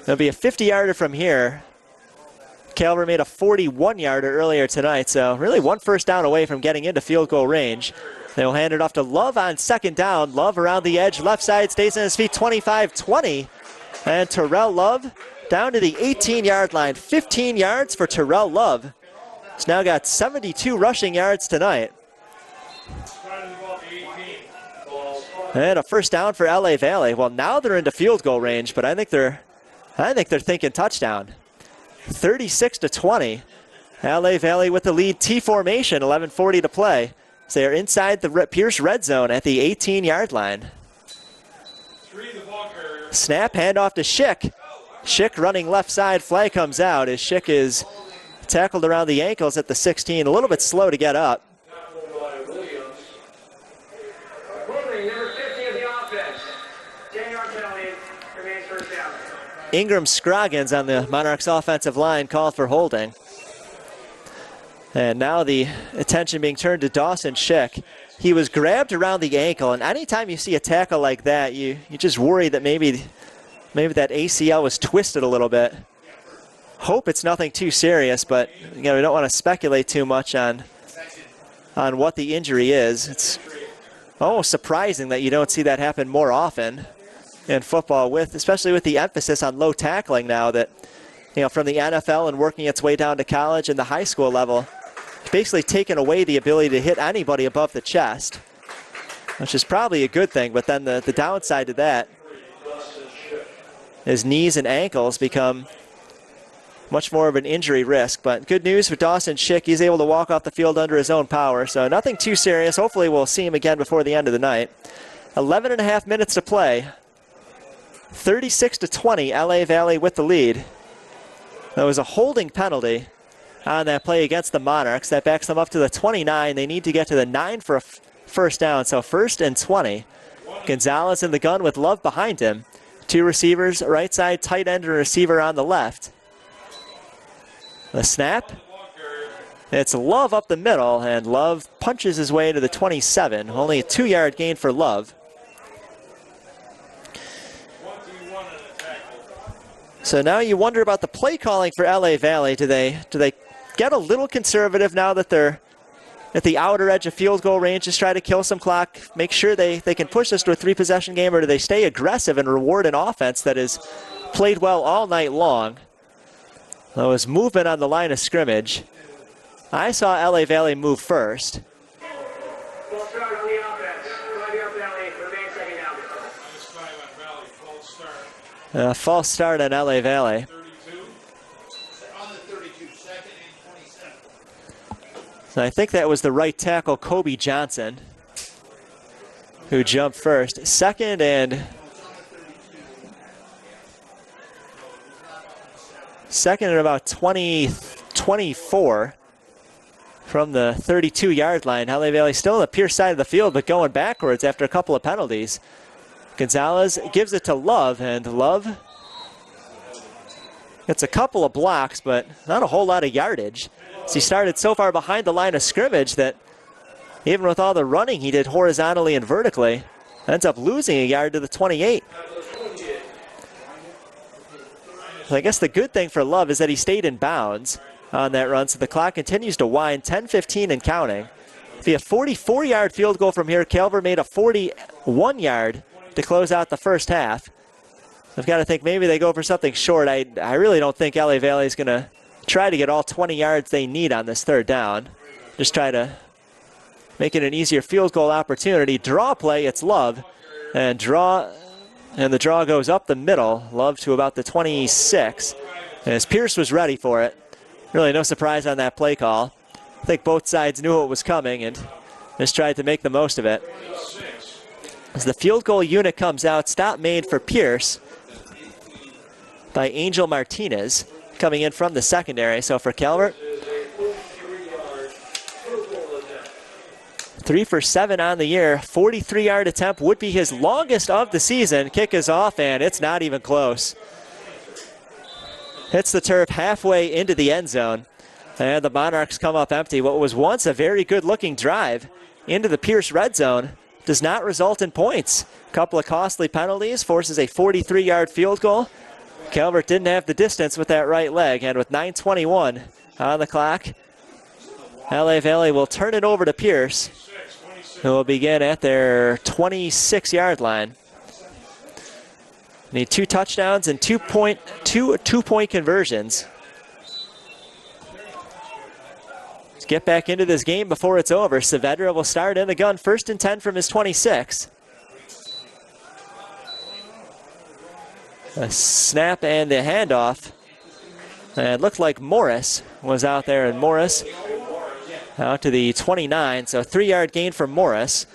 A: There'll be a 50-yarder from here. Calver made a 41-yarder earlier tonight, so really 1 first down away from getting into field goal range. They'll hand it off to Love on 2nd down. Love around the edge, left side, stays on his feet, 25-20. And Terrell Love down to the 18-yard line. 15 yards for Terrell Love. He's now got 72 rushing yards tonight. And a first down for LA Valley. Well, now they're into field goal range, but I think they're thinking touchdown. 36-20. LA Valley with the lead. T formation, 11:40 to play. So they're inside the Pierce red zone at the 18-yard line. Snap, handoff to Schick. Schick running left side, flag comes out as Schick is tackled around the ankles at the 16. A little bit slow to get up. Ingram Scroggins on the Monarchs offensive line called for holding. And now the attention being turned to Dawson Schick. He was grabbed around the ankle, and anytime you see a tackle like that, you just worry that maybe that ACL was twisted a little bit. hope it's nothing too serious, but we don't want to speculate too much on what the injury is. It's almost surprising that you don't see that happen more often in football, especially with the emphasis on low tackling now, that from the NFL and working its way down to college and the high school level, basically taken away the ability to hit anybody above the chest, which is probably a good thing. But then the downside to that is knees and ankles become much more of an injury risk. But good news for Dawson Schick. He's able to walk off the field under his own power, so nothing too serious. Hopefully we'll see him again before the end of the night. 11 and a half minutes to play. 36-20, LA Valley with the lead. There was a holding penalty on that play against the Monarchs. That backs them up to the 29. They need to get to the 9 for a first down, so 1st and 20. Gonzalez in the gun with Love behind him. 2 receivers, right side, tight end and receiver on the left. The snap. It's Love up the middle, and Love punches his way to the 27. Only a 2-yard gain for Love. So now you wonder about the play calling for LA Valley. Do they get a little conservative now that they're at the outer edge of field goal range, just try to kill some clock, make sure they can push this to a 3-possession game, or do they stay aggressive and reward an offense that has played well all night long? There was movement on the line of scrimmage. I saw LA Valley move first.
B: False start on the offense. Valley remains second down.
A: False start on LA Valley.
C: 32. On the 32, 2nd and 27.
A: So I think that was the right tackle, Kobe Johnson, who jumped first. 2nd and 2nd and about 24 from the 32-yard line. LA Valley still on the Pierce side of the field, but going backwards after a couple of penalties. Gonzalez gives it to Love, and Love gets a couple of blocks, but not a whole lot of yardage. So he started so far behind the line of scrimmage that even with all the running he did horizontally and vertically, ends up losing a yard to the 28. So I guess the good thing for Love is that he stayed in bounds on that run, so the clock continues to wind, 10-15 and counting. Be a 44-yard field goal from here. Calver made a 41-yard to close out the first half. I've got to think maybe they go for something short. I really don't think LA Valley is going to try to get all 20 yards they need on this 3rd down. Just try to make it an easier field goal opportunity. Draw play, it's Love, and the draw goes up the middle. Love to about the 26, as Pierce was ready for it. Really no surprise on that play call. I think both sides knew it was coming and just tried to make the most of it. As the field goal unit comes out, stop made for Pierce by Angel Martinez, coming in from the secondary. So for Calvert, 3 for 7 on the year. 43-yard attempt would be his longest of the season. Kick is off, and it's not even close. Hits the turf halfway into the end zone. And the Monarchs come up empty. What was once a very good-looking drive into the Pierce red zone does not result in points. A couple of costly penalties, forces a 43-yard field goal. Calvert didn't have the distance with that right leg, and with 9:21 on the clock, LA Valley will turn it over to Pierce, who will begin at their 26-yard line. Need 2 touchdowns and 2-point conversions. Let's get back into this game before it's over. Saavedra will start in the gun, 1st and 10 from his 26. A snap and a handoff. And it looked like Morris was out there, and Morris out to the 29, so 3-yard gain from Morris.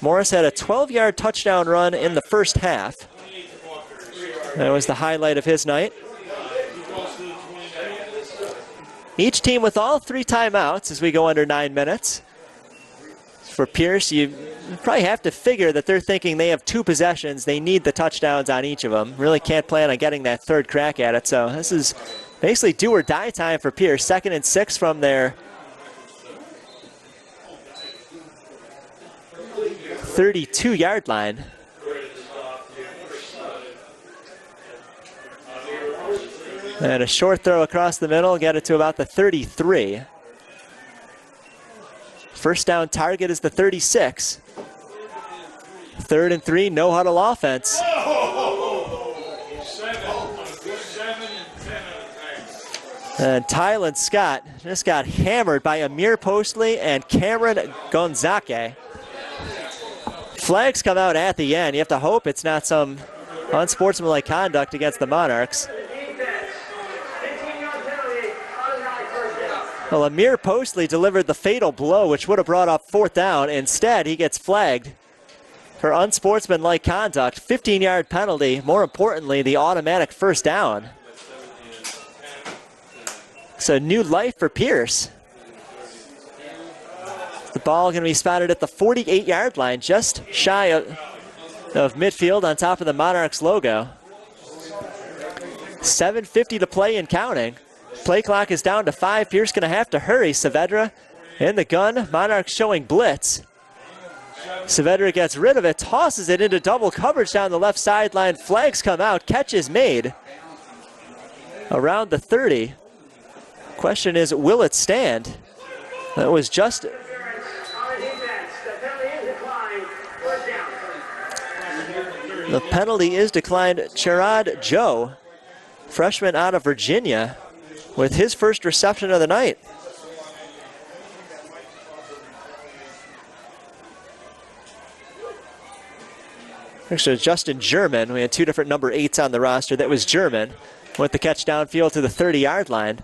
A: Morris had a 12-yard touchdown run in the first half. That was the highlight of his night. Each team with all 3 timeouts as we go under 9 minutes. For Pierce, you probably have to figure that they're thinking they have 2 possessions. They need the touchdowns on each of them. Really can't plan on getting that 3rd crack at it. So this is basically do or die time for Pierce. 2nd and 6 from their 32-yard line. And a short throw across the middle, get it to about the 33. First down target is the 36. 3rd and 3, no huddle offense. And Tylen Scott just got hammered by Amir Postley and Cameron Gonzaque. Flags come out at the end. You have to hope it's not some unsportsmanlike conduct against the Monarchs. Well, Amir Postley delivered the fatal blow, which would have brought up 4th down. Instead, he gets flagged for unsportsmanlike conduct. 15-yard penalty. More importantly, the automatic first down. So new life for Pierce. The ball going to be spotted at the 48-yard line, just shy of midfield on top of the Monarchs logo. 7:50 to play and counting. Play clock is down to 5. Pierce going to have to hurry. Saavedra in the gun. Monarchs showing blitz. Saavedra gets rid of it, tosses it into double coverage down the left sideline. Flags come out. Catch is made around the 30. Question is, will it stand? That was just... The penalty is declined. Cherad Joe, freshman out of Virginia, with his first reception of the night. Actually, Justin German, we had 2 different number 8s on the roster. That was German with the catch downfield to the 30-yard line.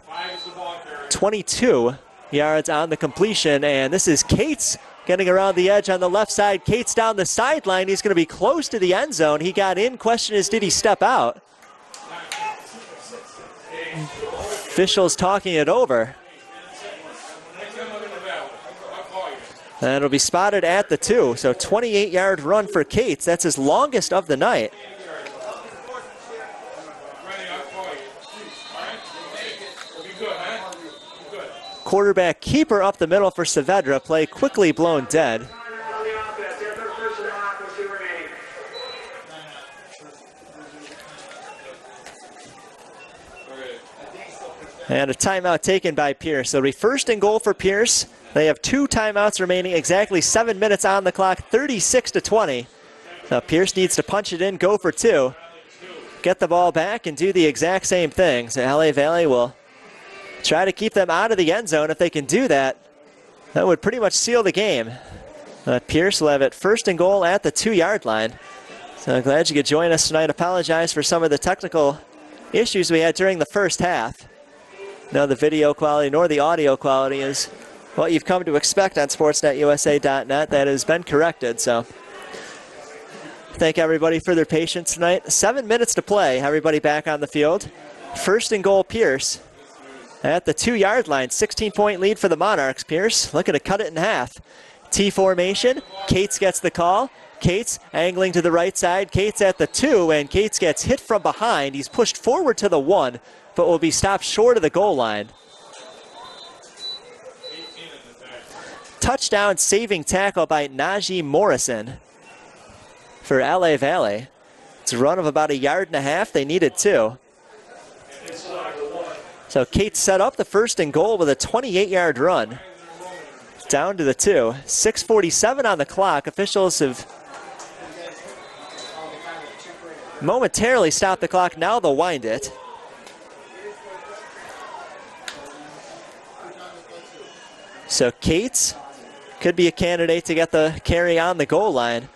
A: 22 yards on the completion, and this is Cates getting around the edge on the left side. Cates down the sideline. He's going to be close to the end zone. He got in. Question is, did he step out? Officials talking it over. And it'll be spotted at the 2. So 28-yard run for Cates. That's his longest of the night. Quarterback keeper up the middle for Saavedra. Play quickly blown dead. And a timeout taken by Pierce. So it'll be 1st and goal for Pierce. They have 2 timeouts remaining, exactly 7 minutes on the clock, 36-20. Now Pierce needs to punch it in, go for 2. Get the ball back and do the exact same thing. So LA Valley will try to keep them out of the end zone. If they can do that, that would pretty much seal the game. Pierce will have it 1st and goal at the 2-yard line. So I'm glad you could join us tonight. Apologize for some of the technical issues we had during the first half. No, the video quality nor the audio quality is what you've come to expect on sportsnetusa.net. That has been corrected, so thank everybody for their patience tonight. 7 minutes to play. Everybody back on the field. 1st and goal, Pierce at the 2-yard line. 16-point lead for the Monarchs. Pierce looking to cut it in half. T formation. Cates gets the call. Cates angling to the right side. Cates at the 2, and Cates gets hit from behind. He's pushed forward to the 1, but will be stopped short of the goal line. Touchdown saving tackle by Najee Morrison for LA Valley. It's a run of about 1.5 yards. They needed 2. So Cates set up the 1st and goal with a 28-yard run. Down to the 2. 6:47 on the clock. Officials have momentarily stopped the clock. Now they'll wind it. So Cates could be a candidate to get the carry on the goal line.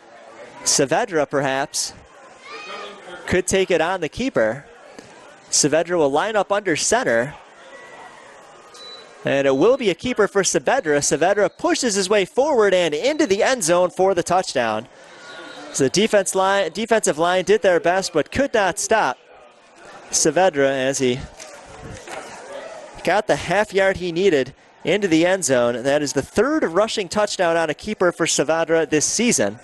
A: Saavedra perhaps could take it on the keeper. Saavedra will line up under center. And it will be a keeper for Saavedra. Saavedra pushes his way forward and into the end zone for the touchdown. So the defensive line did their best but could not stop Saavedra as he got the half yard he needed into the end zone. That is the 3rd rushing touchdown on a keeper for Saavedra this season.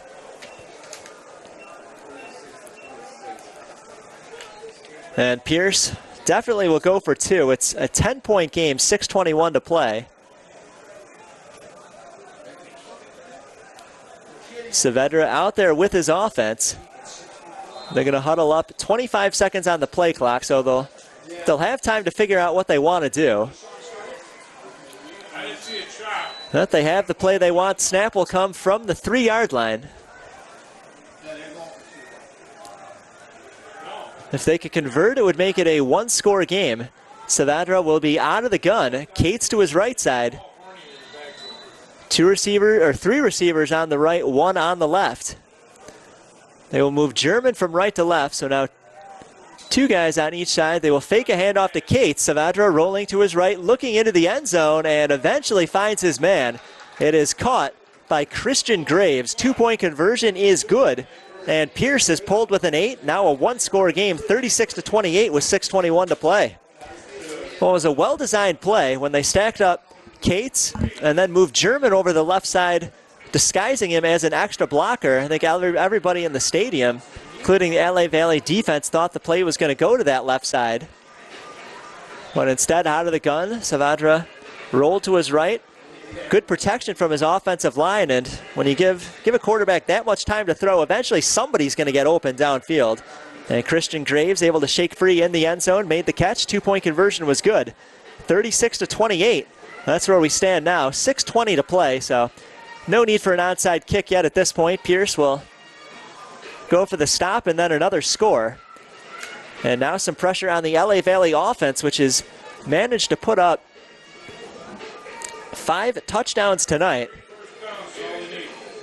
A: And Pierce definitely will go for 2. It's a 10-point game, 6:21 to play. Saavedra out there with his offense. They're going to huddle up. 25 seconds on the play clock, so they'll They'll have time to figure out what they want to do.
C: I didn't see a shot.
A: But they have the play they want. Snap will come from the 3-yard line. If they could convert, it would make it a 1-score game. Savadra will be out of the gun. Cates to his right side. 3 receivers on the right, 1 on the left. They will move German from right to left, so now 2 guys on each side. They will fake a handoff to Cates. Savadra rolling to his right, looking into the end zone, and eventually finds his man. It is caught by Christian Graves. 2-point conversion is good, and Pierce is pulled with an 8. Now a 1-score game, 36-28 with 6:21 to play. Well, it was a well-designed play when they stacked up Cates and then moved German over the left side, disguising him as an extra blocker. I think everybody in the stadium, including the LA Valley defense, thought the play was going to go to that left side. But instead, out of the gun, Savadra rolled to his right. Good protection from his offensive line, and when you give a quarterback that much time to throw, eventually somebody's going to get open downfield. And Christian Graves able to shake free in the end zone, made the catch. 2-point conversion was good. 36-28. That's where we stand now. 6:20 to play, so no need for an onside kick yet at this point. Pierce will go for the stop and then another score. And now some pressure on the LA Valley offense, which has managed to put up 5 touchdowns tonight.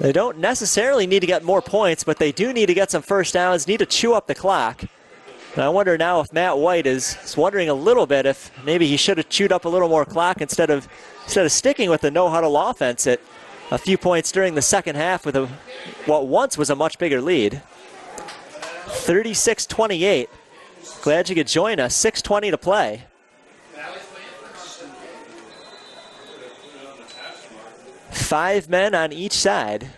A: They don't necessarily need to get more points, but they do need to get some first downs, need to chew up the clock. And I wonder now if Matt White is wondering a little bit if maybe he should have chewed up a little more clock instead of sticking with the no-huddle offense at a few points during the second half with what once was a much bigger lead. 36-28. Glad you could join us. 6:20 to play. 5 men on each side.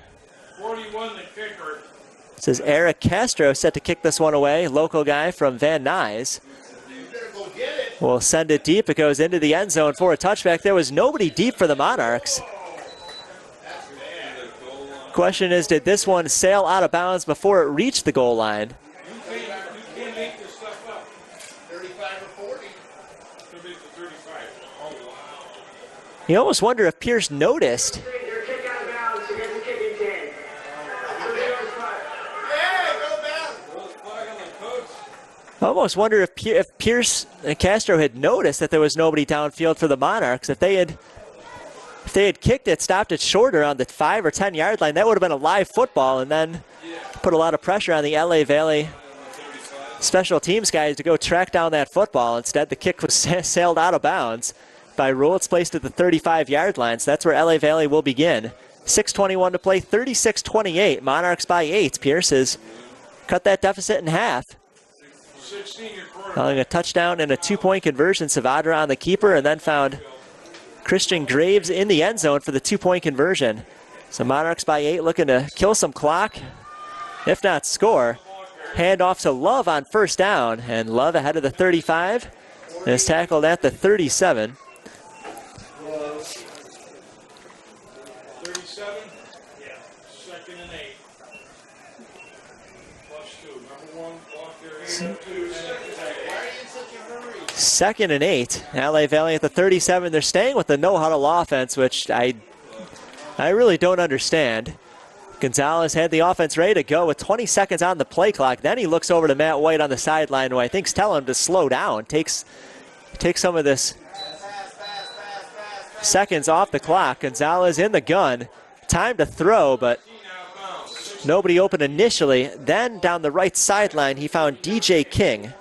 C: 41 the kicker.
A: This is Eric Castro set to kick this one away. Local guy from Van Nuys. Will send it deep. It goes into the end zone for a touchback. There was nobody deep for the Monarchs. Question is, did this one sail out of bounds before it reached the goal line?
C: You can't make this stuff up. 35 or 40. Could be for 35. Oh, wow.
A: You almost wonder if Pierce noticed.
B: Your kick out of bounds against the kicking 10.
A: I almost wonder if Pierce and Castro had noticed that there was nobody downfield for the Monarchs. If they had kicked it, stopped it shorter on the 5 or 10 yard line, that would have been a live football and then put a lot of pressure on the LA Valley special teams guys to go track down that football. Instead, the kick was sailed out of bounds. By rule, it's placed at the 35 yard line, so that's where LA Valley will begin. 6:21 to play, 36-28. Monarchs by 8. Pierce has cut that deficit in half.
C: 16 your quarterback.
A: Calling a touchdown and a 2-point conversion. Savadra on the keeper, and then found Christian Graves in the end zone for the 2-point conversion. So Monarchs by 8 looking to kill some clock, if not score. Handoff to Love on first down, and Love ahead of the 35 and is tackled at the 37.
C: 37? Yeah. 2nd and 8. +2. Number 1, block there. 2, and attack. Why are you in such a hurry?
A: 2nd and 8. LA Valley at the 37. They're staying with the no-huddle offense, which I really don't understand. Gonzalez had the offense ready to go with 20 seconds on the play clock. Then he looks over to Matt White on the sideline, who I think's telling him to slow down. Takes some of this seconds off the clock. Gonzalez in the gun. Time to throw, but nobody open initially. Then down the right sideline, he found DJ King.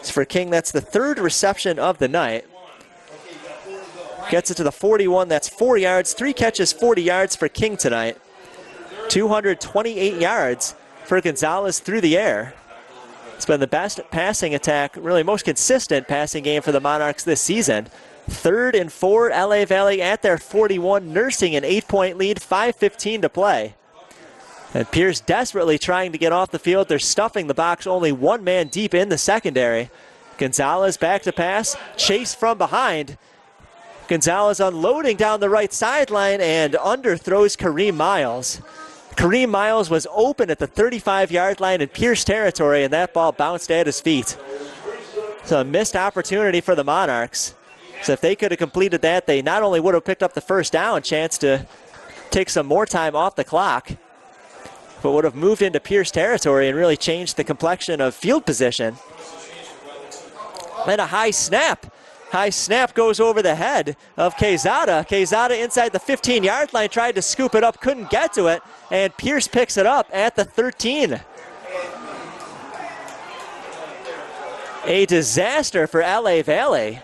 A: For King, that's the 3rd reception of the night. Gets it to the 41. That's 4 yards. 3 catches, 40 yards for King tonight. 228 yards for Gonzalez through the air. It's been the best passing attack, really most consistent passing game for the Monarchs this season. 3rd and 4, LA Valley at their 41, nursing an 8-point lead, 5:15 to play. And Pierce desperately trying to get off the field. They're stuffing the box, only 1 man deep in the secondary. Gonzalez back to pass, chase from behind. Gonzalez unloading down the right sideline and underthrows Kareem Miles. Kareem Miles was open at the 35-yard line in Pierce territory, and that ball bounced at his feet. So a missed opportunity for the Monarchs. So if they could have completed that, they not only would have picked up the first down, chance to take some more time off the clock, but would have moved into Pierce territory and really changed the complexion of field position. And a high snap. High snap goes over the head of Quezada. Quezada inside the 15-yard line, tried to scoop it up, couldn't get to it, and Pierce picks it up at the 13. A disaster for LA Valle.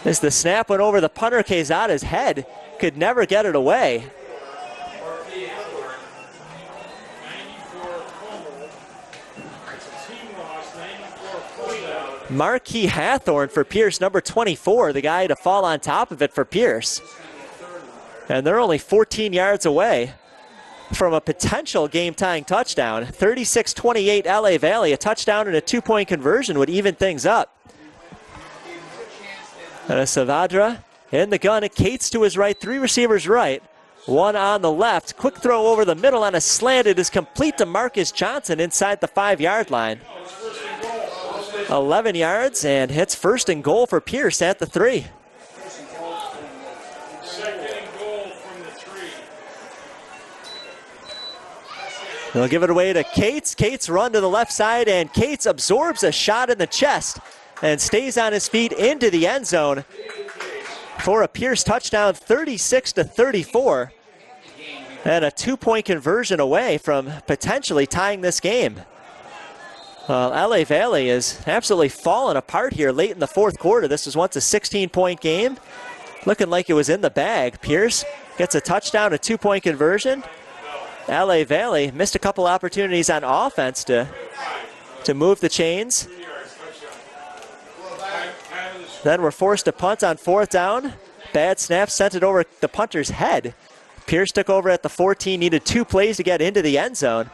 A: As the snap went over the punter Quezada's head, could never get it away. Marquis Hathorn for Pierce, number 24, the guy to fall on top of it for Pierce. And they're only 14 yards away from a potential game-tying touchdown. 36-28 LA Valle, a touchdown and a two-point conversion would even things up. And a Savadra in the gun, Cates to his right, three receivers right, one on the left. Quick throw over the middle on a slant. It is complete to Marcus Johnson inside the 5-yard line. 11 yards, and hits first and goal for Pierce at the 3. They'll give it away to Cates. Cates run to the left side, and Cates absorbs a shot in the chest and stays on his feet into the end zone for a Pierce touchdown, 36-34. And a two-point conversion away from potentially tying this game. LA Valle is absolutely falling apart here late in the fourth quarter. This was once a 16-point game. Looking like it was in the bag. Pierce gets a touchdown, a two-point conversion. LA Valle missed a couple opportunities on offense to move the chains. Then we're forced to punt on fourth down. Bad snap, sent it over the punter's head. Pierce took over at the 14, needed 2 plays to get into the end zone.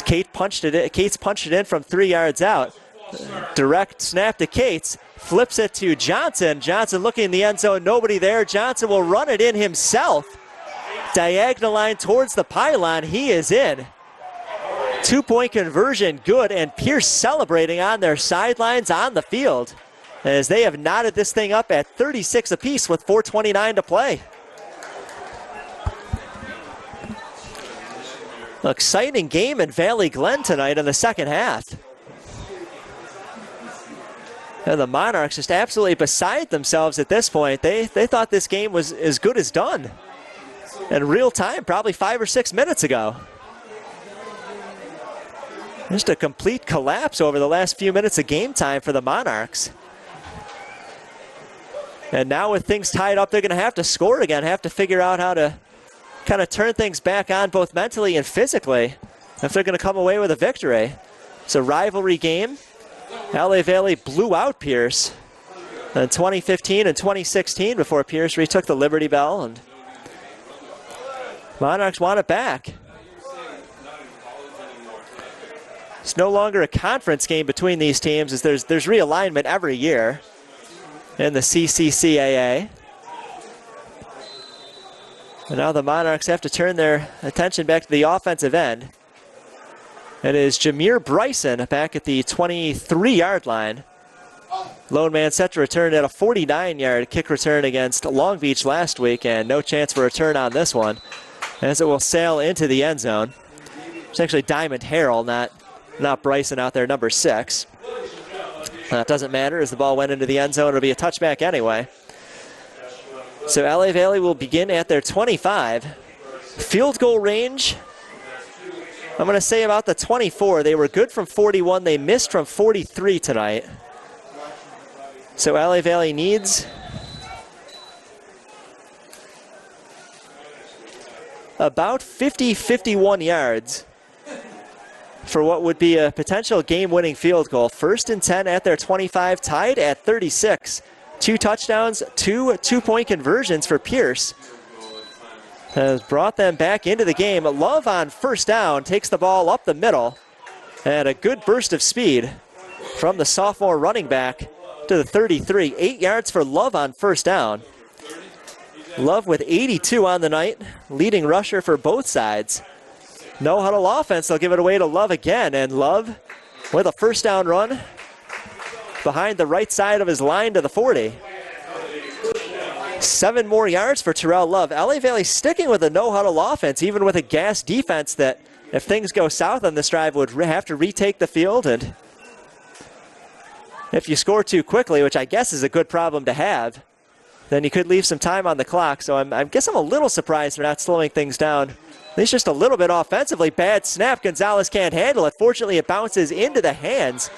A: Cates punched it in from 3 yards out. Direct snap to Cates, flips it to Johnson. Johnson looking in the end zone, nobody there. Johnson will run it in himself. Diagonal line towards the pylon, he is in. 2-point conversion, good, and Pierce celebrating on their sidelines on the field as they have knotted this thing up at 36 apiece with 4:29 to play. Exciting game in Valley Glen tonight in the second half. And the Monarchs just absolutely beside themselves at this point. They thought this game was as good as done in real time, probably 5 or 6 minutes ago. Just a complete collapse over the last few minutes of game time for the Monarchs. And now with things tied up, they're going to have to score again, have to figure out how to kind of turn things back on both mentally and physically if they're going to come away with a victory. It's a rivalry game. LA Valle blew out Pierce in 2015 and 2016 before Pierce retook the Liberty Bell, and Monarchs want it back. It's no longer a conference game between these teams, as there's realignment every year in the CCCAA. And now the Monarchs have to turn their attention back to the offensive end. It is Jameer Bryson back at the 23-yard line. Lone man set to return at a 49-yard kick return against Long Beach last week, and no chance for a return on this one, as it will sail into the end zone. It's actually Diamond Harrell, not Bryson out there, number 6. It doesn't matter, as the ball went into the end zone. It'll be a touchback anyway. So LA Valle will begin at their 25. Field goal range, I'm going to say about the 24. They were good from 41. They missed from 43 tonight. So LA Valle needs about 50-51 yards for what would be a potential game-winning field goal. 1st and 10 at their 25, tied at 36. 2 touchdowns, 2 two-point conversions for Pierce has brought them back into the game. Love on first down takes the ball up the middle, and a good burst of speed from the sophomore running back to the 33. 8 yards for Love on first down. Love with 82 on the night, leading rusher for both sides. No huddle offense, they'll give it away to Love again, and Love with a first down run behind the right side of his line to the 40. 7 more yards for Terrell Love. LA Valley sticking with a no-huddle offense, even with a gas defense that, if things go south on this drive, would have to retake the field. And if you score too quickly, which I guess is a good problem to have, then you could leave some time on the clock. So I guess I'm a little surprised they're not slowing things down. At least just a little bit offensively. Bad snap. Gonzalez can't handle it. Fortunately, it bounces into the hands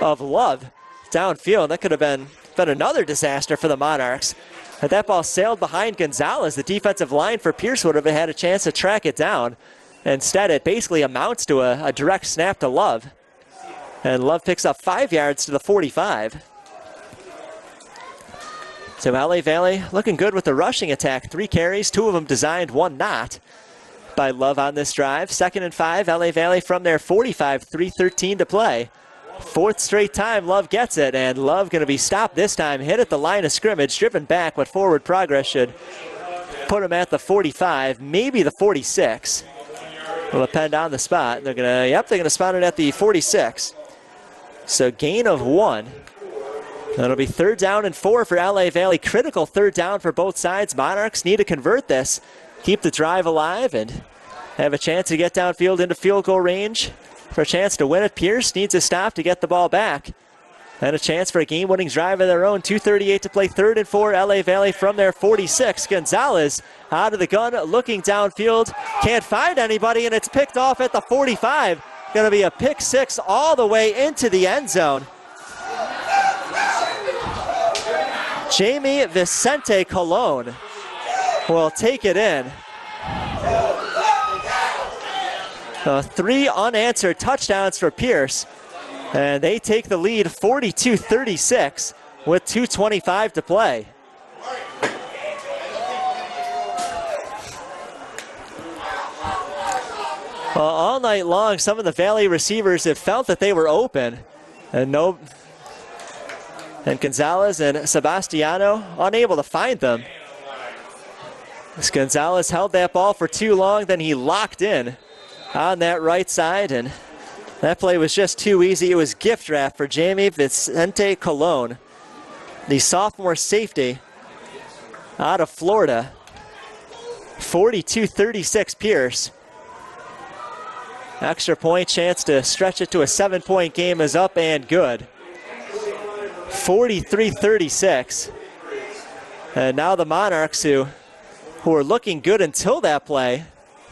A: of Love downfield. That could have been another disaster for the Monarchs. Had that ball sailed behind Gonzalez, the defensive line for Pierce would have had a chance to track it down. Instead, it basically amounts to a direct snap to Love. And Love picks up 5 yards to the 45. So LA Valley looking good with the rushing attack. 3 carries, 2 of them designed, 1 not by Love on this drive. 2nd and 5, LA Valley from their 45, 3:13 to play. 4th straight time Love gets it, and Love going to be stopped this time. Hit at the line of scrimmage, driven back, but forward progress should put him at the 45, maybe the 46. Will depend on the spot. They're gonna spot it at the 46. So gain of 1. That'll be 3rd down and 4 for LA Valley. Critical 3rd down for both sides. Monarchs need to convert this, keep the drive alive, and have a chance to get downfield into field goal range. For a chance to win it, Pierce needs a stop to get the ball back. And a chance for a game-winning drive of their own. 2:38 to play, 3rd and 4, LA Valley from their 46. Gonzalez out of the gun, looking downfield. Can't find anybody, and it's picked off at the 45. Going to be a pick 6 all the way into the end zone. Jamie Vicente Colon will take it in. 3 unanswered touchdowns for Pierce, and they take the lead 42-36 with 2:25 to play. All night long, some of the Valley receivers have felt that they were open, and Gonzalez and Sebastiano unable to find them. As Gonzalez held that ball for too long, then he locked in on that right side, and that play was just too easy. It was gift wrap for Jamie Vicente Colon, the sophomore safety out of Florida. 42-36 Pierce. Extra point chance to stretch it to a 7-point game is up and good. 43-36. And now the Monarchs, who were looking good until that play.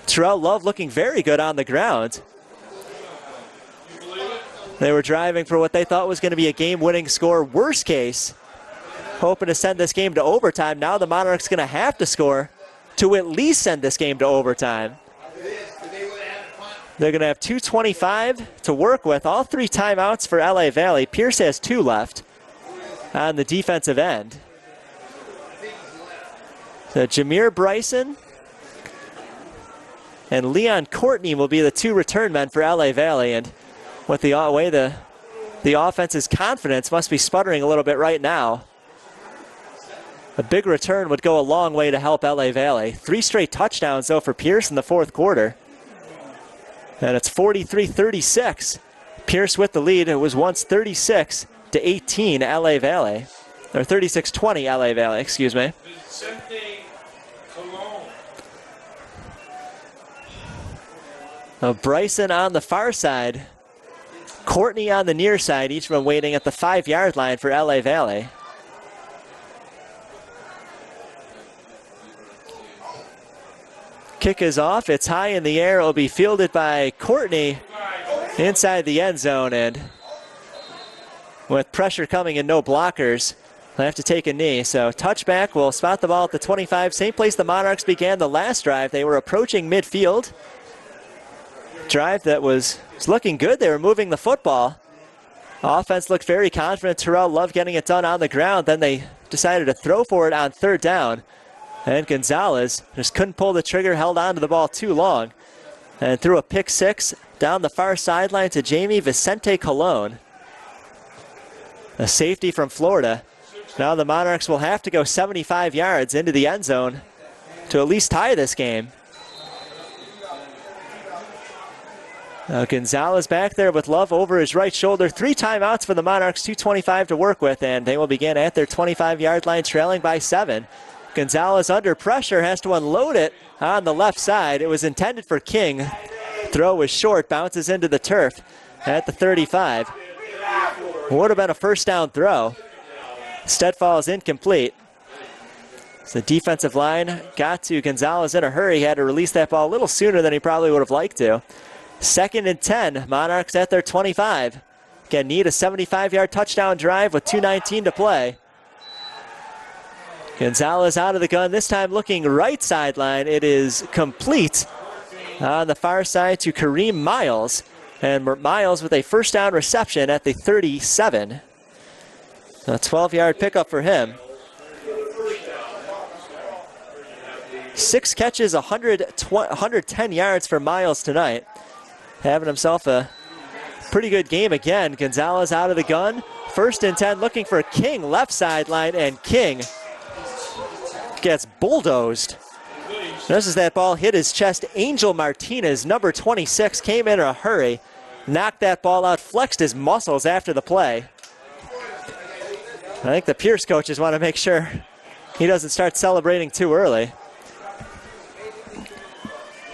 A: Terrell Love looking very good on the ground. They were driving for what they thought was going to be a game-winning score. Worst case, hoping to send this game to overtime. Now the Monarchs going to have to score to at least send this game to overtime. They're going to have 2:25 to work with. All 3 timeouts for LA Valley. Pierce has 2 left on the defensive end. So Jameer Bryson and Leon Courtney will be the 2 return men for LA Valley. And with the way the offense's confidence must be sputtering a little bit right now, a big return would go a long way to help LA Valley. 3 straight touchdowns, though, for Pierce in the 4th quarter. And it's 43-36. Pierce with the lead. It was once 36-18 LA Valley. Or 36-20 LA Valley, excuse me. Now Bryson on the far side. Courtney on the near side, each of them waiting at the 5-yard line for LA Valley. Kick is off. It's high in the air. It will be fielded by Courtney inside the end zone. And with pressure coming and no blockers, they'll have to take a knee. So touchback will spot the ball at the 25. Same place the Monarchs began the last drive. They were approaching midfield. Drive that was looking good. They were moving the football. Offense looked very confident. Terrell Love getting it done on the ground. Then they decided to throw for it on 3rd down. And Gonzalez just couldn't pull the trigger, held on to the ball too long, and threw a pick 6 down the far sideline to Jamie Vicente Colon, a safety from Florida. Now the Monarchs will have to go 75 yards into the end zone to at least tie this game. Gonzalez back there with Love over his right shoulder. 3 timeouts for the Monarchs, 2:25 to work with, and they will begin at their 25-yard line, trailing by 7. Gonzalez under pressure, has to unload it on the left side. It was intended for King. Throw was short, bounces into the turf at the 35. Would have been a first down throw. Instead falls incomplete. So the defensive line got to Gonzalez in a hurry. He had to release that ball a little sooner than he probably would have liked to. 2nd and 10, Monarchs at their 25. Again, need a 75-yard touchdown drive with 2:19 to play. Gonzalez out of the gun, this time looking right sideline. It is complete on the far side to Kareem Miles. And Miles with a first down reception at the 37. A 12-yard pickup for him. 6 catches, 110 yards for Miles tonight. Having himself a pretty good game again. Gonzalez out of the gun. 1st and 10 looking for King left sideline, and King gets bulldozed. Just as that ball hit his chest, Angel Martinez, number 26, came in a hurry, knocked that ball out, flexed his muscles after the play. I think the Pierce coaches want to make sure he doesn't start celebrating too early.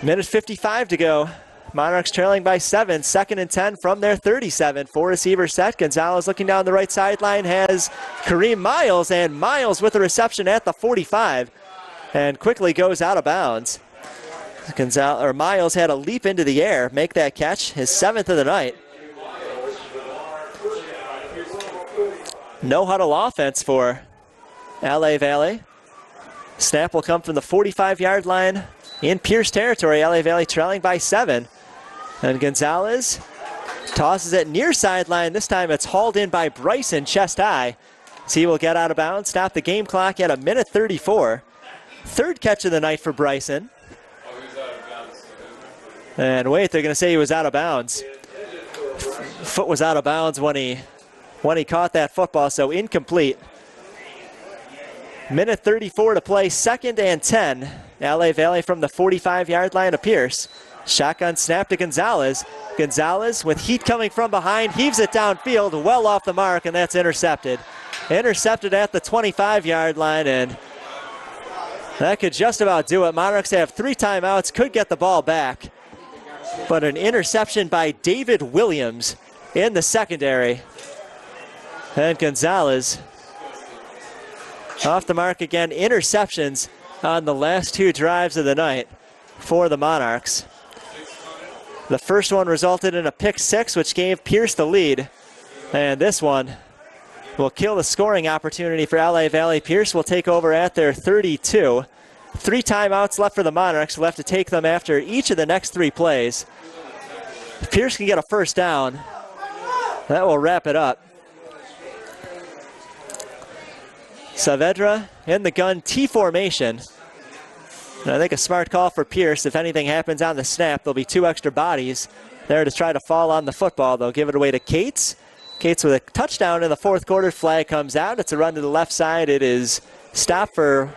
A: Minute 55 to go. Monarchs trailing by 7, 2nd and 10 from their 37. 4 receiver set. Gonzalez looking down the right sideline has Kareem Miles, and Miles with the reception at the 45 and quickly goes out of bounds. Miles had a leap into the air, make that catch, his 7th of the night. No huddle offense for LA Valley. Snap will come from the 45-yard line in Pierce territory. LA Valley trailing by 7. And Gonzalez tosses it near sideline. This time it's hauled in by Bryson, chest high. So he will get out of bounds, stop the game clock at a minute 34. 3rd catch of the night for Bryson. And wait, they're going to say he was out of bounds. Foot was out of bounds when he caught that football, so incomplete. Minute 34 to play, 2nd and 10. LA Valley from the 45-yard line of Pierce. Shotgun snap to Gonzalez. Gonzalez with heat coming from behind, heaves it downfield, well off the mark, and that's intercepted. Intercepted at the 25-yard line, and that could just about do it. Monarchs have 3 timeouts, could get the ball back. But an interception by David Williams in the secondary. And Gonzalez off the mark again. Interceptions on the last 2 drives of the night for the Monarchs. The first one resulted in a pick 6, which gave Pierce the lead. And this one will kill the scoring opportunity for LA Valley. Pierce will take over at their 32. 3 timeouts left for the Monarchs. We'll have to take them after each of the next 3 plays. If Pierce can get a first down, that will wrap it up. Saavedra in the gun, T formation. And I think a smart call for Pierce. If anything happens on the snap, there'll be 2 extra bodies there to try to fall on the football. They'll give it away to Cates. Cates with a touchdown in the 4th quarter. Flag comes out. It's a run to the left side. It is stopped for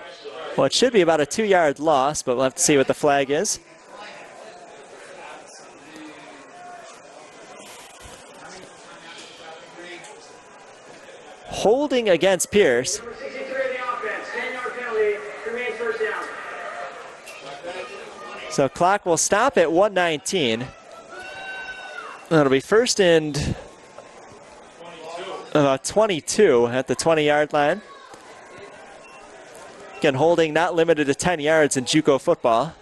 A: what should be about a 2-yard loss, but we'll have to see what the flag is. Holding against Pierce.
B: Number 63 of the offense, 10-yard penalty, remains first down.
A: So clock will stop at 1:19. That'll be 1st and 22 at the 20-yard line. Again, holding not limited to 10 yards in JUCO football.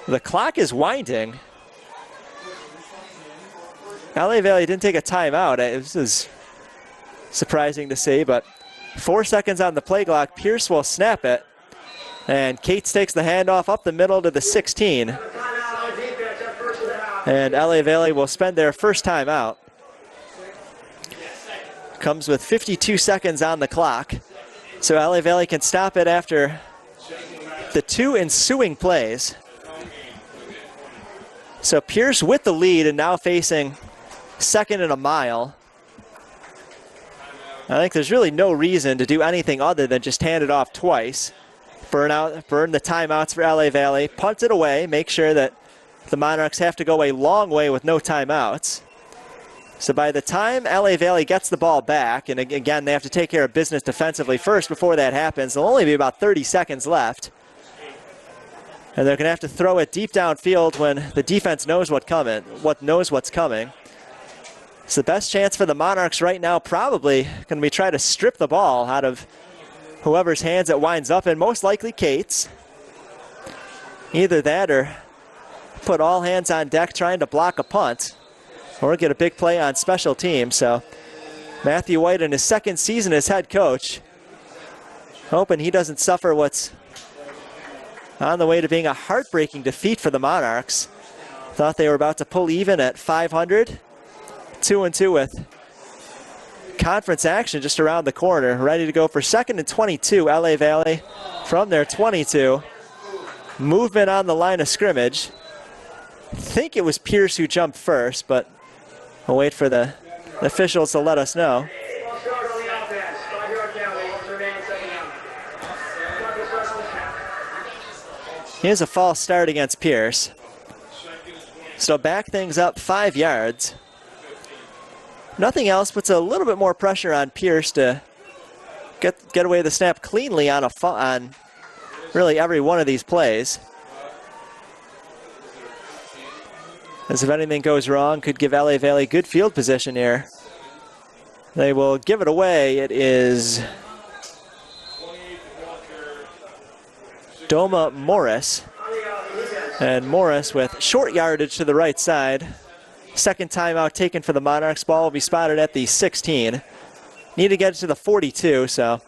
A: The clock is winding. LA Valley didn't take a timeout. This is surprising to see, but 4 seconds on the play clock. Pierce will snap it. And Cates takes the handoff up the middle to the 16. And LA Valley will spend their first timeout. Comes with 52 seconds on the clock. So LA Valley can stop it after the 2 ensuing plays. So Pierce with the lead and now facing 2nd and a mile. I think there's really no reason to do anything other than just hand it off twice. Burn the timeouts for LA Valley. Punt it away. Make sure that the Monarchs have to go a long way with no timeouts. So by the time LA Valley gets the ball back, and again, they have to take care of business defensively first before that happens, there'll only be about 30 seconds left. And they're going to have to throw it deep downfield when the defense knows what's coming. So the best chance for the Monarchs right now probably going to be try to strip the ball out of whoever's hands it winds up in, most likely Kate's. Either that or put all hands on deck trying to block a punt or get a big play on special teams. So Matthew White in his second season as head coach, hoping he doesn't suffer what's on the way to being a heartbreaking defeat for the Monarchs. Thought they were about to pull even at 500. 2-2 with conference action just around the corner. Ready to go for 2nd and 22. LA Valley from their 22. Movement on the line of scrimmage. I think it was Pierce who jumped first, but we'll wait for the officials to let us know.
B: Ball start on the offense. 5-yard penalty. Remaining second down. Clock will start on the snap.
A: Here's a false start against Pierce. So back things up 5 yards. Nothing else puts a little bit more pressure on Pierce to get away the snap cleanly on really every one of these plays. As if anything goes wrong, could give LA Valley good field position here. They will give it away. It is Doma Morris. And Morris with short yardage to the right side. Second timeout taken for the Monarchs. Ball will be spotted at the 16. Need to get it to the 42, so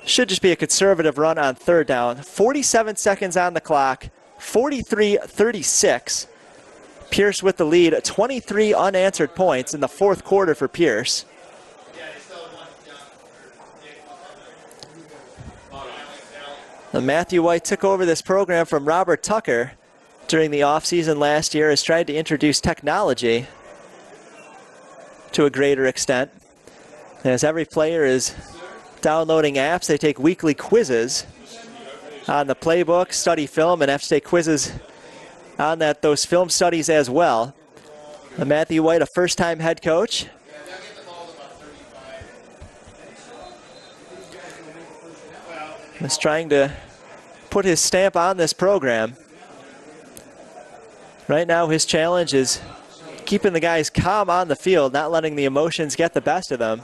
A: should just be a conservative run on third down. 47 seconds on the clock, 43-36. Pierce with the lead, 23 unanswered points in the fourth quarter for Pierce. Matthew White took over this program from Robert Tucker during the offseason last year, has tried to introduce technology to a greater extent. As every player is downloading apps, they take weekly quizzes on the playbook, study film, and have to take quizzes on those film studies as well. Matthew White, a first-time head coach. Is trying to put his stamp on this program. Right now his challenge is keeping the guys calm on the field, not letting the emotions get the best of them.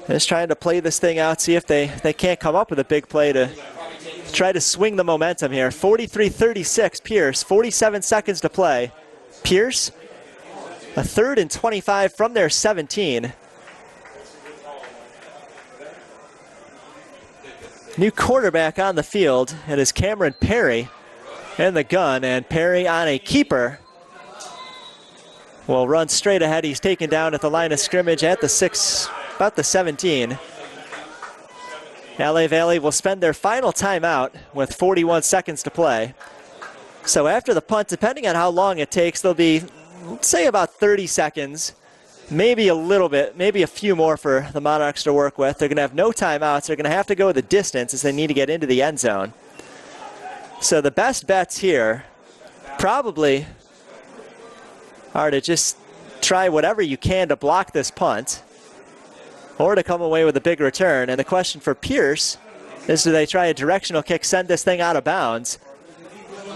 A: Just trying to play this thing out, see if they can't come up with a big play to try to swing the momentum here. 43-36 Pierce, 47 seconds to play. Pierce, a 3rd and 25 from their 17. New quarterback on the field, it is Cameron Perry in the gun, and Perry on a keeper will run straight ahead. He's taken down at the line of scrimmage at the 6, about the 17. LA Valley will spend their final timeout with 41 seconds to play. So after the punt, depending on how long it takes, there'll be, say, about 30 seconds, maybe a little bit, maybe a few more for the Monarchs to work with. They're going to have no timeouts. They're going to have to go the distance as they need to get into the end zone. So the best bets here probably are to just try whatever you can to block this punt or to come away with a big return. And the question for Pierce is, do they try a directional kick, send this thing out of bounds,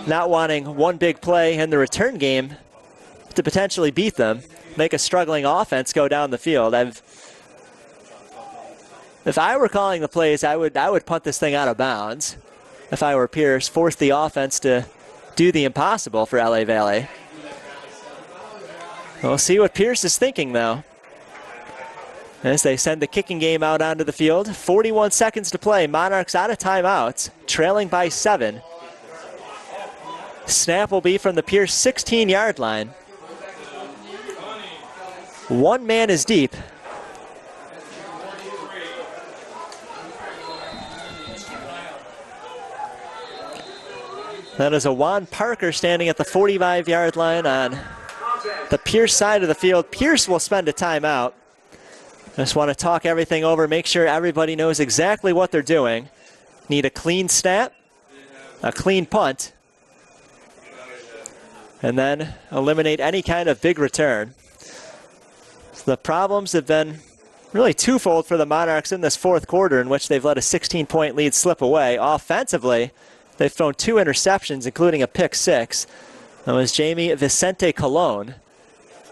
A: not wanting one big play in the return game to potentially beat them, make a struggling offense go down the field. If I were calling the plays, I would punt this thing out of bounds. If I were Pierce, force the offense to do the impossible for LA Valley. We'll see what Pierce is thinking, though, as they send the kicking game out onto the field. 41 seconds to play. Monarchs out of timeouts, trailing by 7. Snap will be from the Pierce 16-yard line. One man is deep. That is a Juan Parker standing at the 45-yard line on the Pierce side of the field. Pierce will spend a timeout. Just want to talk everything over, make sure everybody knows exactly what they're doing. Need a clean snap, a clean punt, and then eliminate any kind of big return. So the problems have been really twofold for the Monarchs in this fourth quarter, in which they've let a 16-point lead slip away. Offensively, they've thrown 2 interceptions, including a pick 6. That was Jamie Vicente Colon,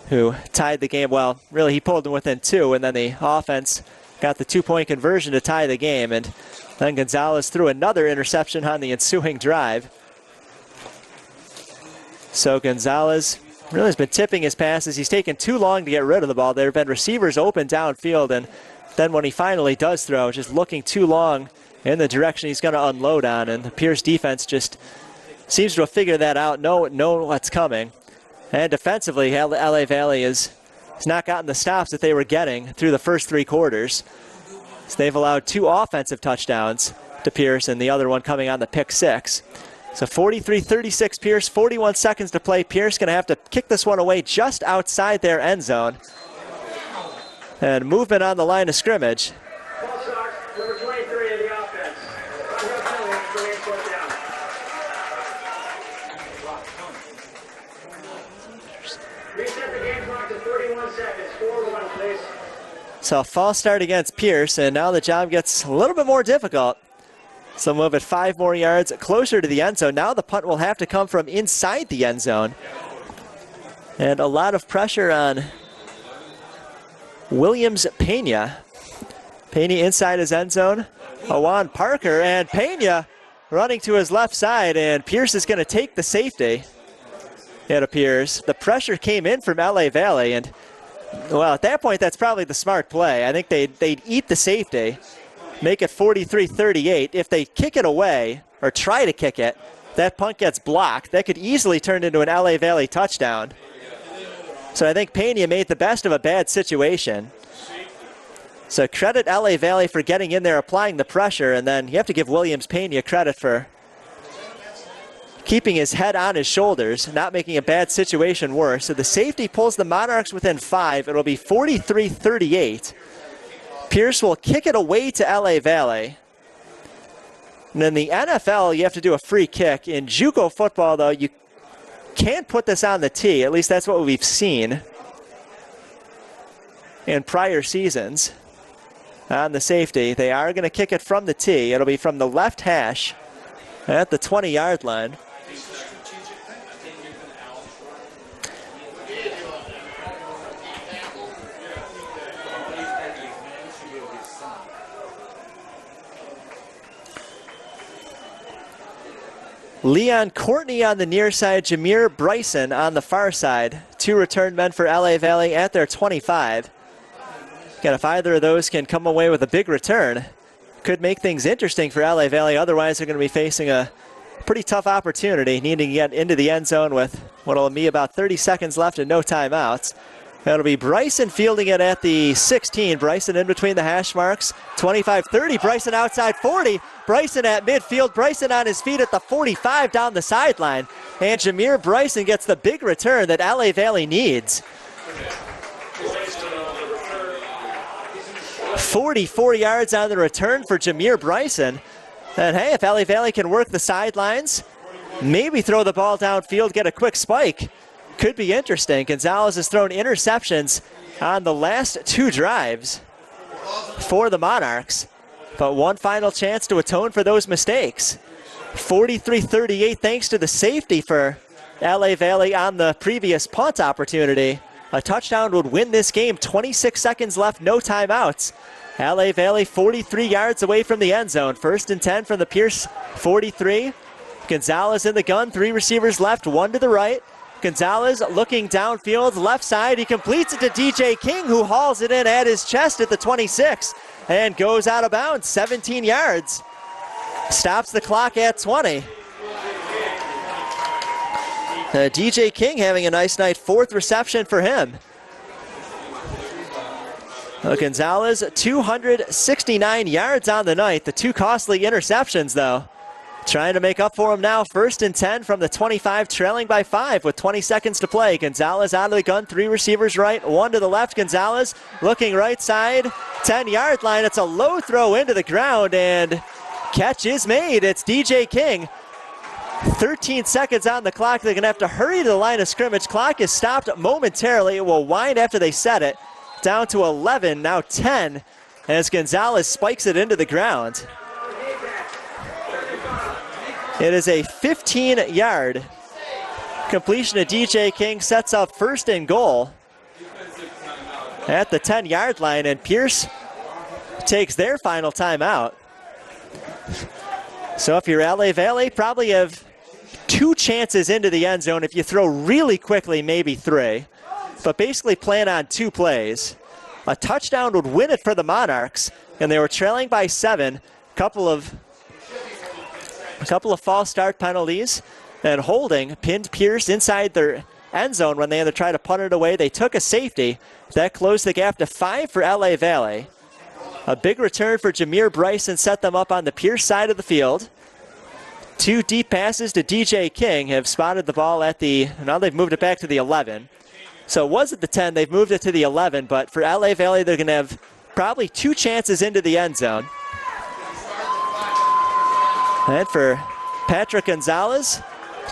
A: who tied the game. Well, really, he pulled them within 2, and then the offense got the 2-point conversion to tie the game, and then Gonzalez threw another interception on the ensuing drive. So Gonzalez really has been tipping his passes. He's taken too long to get rid of the ball. There have been receivers open downfield, and then when he finally does throw, just looking too long in the direction he's going to unload on, and the Pierce defense just seems to have figured that out, know what's coming. And defensively, LA Valley has not gotten the stops that they were getting through the first 3 quarters. So they've allowed 2 offensive touchdowns to Pierce, and the other one coming on the pick 6. So 43-36 Pierce, 41 seconds to play. Pierce going to have to kick this one away just outside their end zone. And movement on the line of scrimmage.
B: Ball start, number 23 of the offense. Reset the game clock to 31 seconds. 4-1, please.
A: So a false start against Pierce, and now the job gets a little bit more difficult. So move it 5 more yards closer to the end zone. Now the punt will have to come from inside the end zone. And a lot of pressure on Williams Pena. Pena inside his end zone. Awan Parker, and Pena running to his left side, and Pierce is going to take the safety, it appears. The pressure came in from LA Valley, and well, at that point, that's probably the smart play. I think they'd eat the safety, make it 43-38. If they kick it away, or try to kick it, that punt gets blocked. That could easily turn into an LA Valley touchdown. So I think Pena made the best of a bad situation. So credit LA Valley for getting in there, applying the pressure, and then you have to give Williams Pena credit for keeping his head on his shoulders, not making a bad situation worse. So the safety pulls the Monarchs within 5. It'll be 43-38. Pierce will kick it away to LA Valley. And in the NFL, you have to do a free kick. In JUCO football, though, you can't put this on the tee. At least that's what we've seen in prior seasons. On the safety, they are going to kick it from the tee. It'll be from the left hash at the 20-yard line. Leon Courtney on the near side, Jameer Bryson on the far side. 2 return men for LA Valley at their 25. Again, if either of those can come away with a big return, could make things interesting for LA Valley. Otherwise, they're going to be facing a pretty tough opportunity, needing to get into the end zone with what will be about 30 seconds left and no timeouts. It'll be Bryson fielding it at the 16. Bryson in between the hash marks. 25-30. Bryson outside 40. Bryson at midfield. Bryson on his feet at the 45 down the sideline. And Jameer Bryson gets the big return that LA Valley needs. 44 yards on the return for Jameer Bryson. And hey, if LA Valley can work the sidelines, maybe throw the ball downfield, get a quick spike, could be interesting. Gonzalez has thrown interceptions on the last 2 drives for the Monarchs, but one final chance to atone for those mistakes. 43-38 thanks to the safety for LA Valley on the previous punt opportunity. A touchdown would win this game. 26 seconds left, no timeouts. LA Valley 43 yards away from the end zone. 1st and 10 from the Pierce 43. Gonzalez in the gun, 3 receivers left, 1 to the right. Gonzalez looking downfield, left side. He completes it to DJ King, who hauls it in at his chest at the 26 and goes out of bounds, 17 yards. Stops the clock at 20. DJ King having a nice night, 4th reception for him. Gonzalez, 269 yards on the night. The 2 costly interceptions, though. Trying to make up for him now. 1st and 10 from the 25, trailing by 5 with 20 seconds to play. Gonzalez out of the gun, 3 receivers right, 1 to the left. Gonzalez looking right side, 10-yard line. It's a low throw into the ground, and catch is made. It's DJ King. 13 seconds on the clock. They're going to have to hurry to the line of scrimmage. Clock is stopped momentarily. It will wind after they set it. Down to 11, now 10, as Gonzalez spikes it into the ground. It is a 15-yard completion to DJ King, sets up first and goal at the 10-yard line, and Pierce takes their final timeout. So if you're LA Valley, probably have 2 chances into the end zone. If you throw really quickly, maybe 3. But basically plan on 2 plays. A touchdown would win it for the Monarchs, and they were trailing by 7. A couple of false start penalties, and holding pinned Pierce inside their end zone when they had to try to punt it away. They took a safety. That closed the gap to 5 for LA Valley. A big return for Jameer Bryson set them up on the Pierce side of the field. 2 deep passes to DJ King have spotted the ball at the, now they've moved it back to the 11. So it was at the 10, they've moved it to the 11, but for LA Valley, they're going to have probably 2 chances into the end zone. And for Patrick Gonzalez,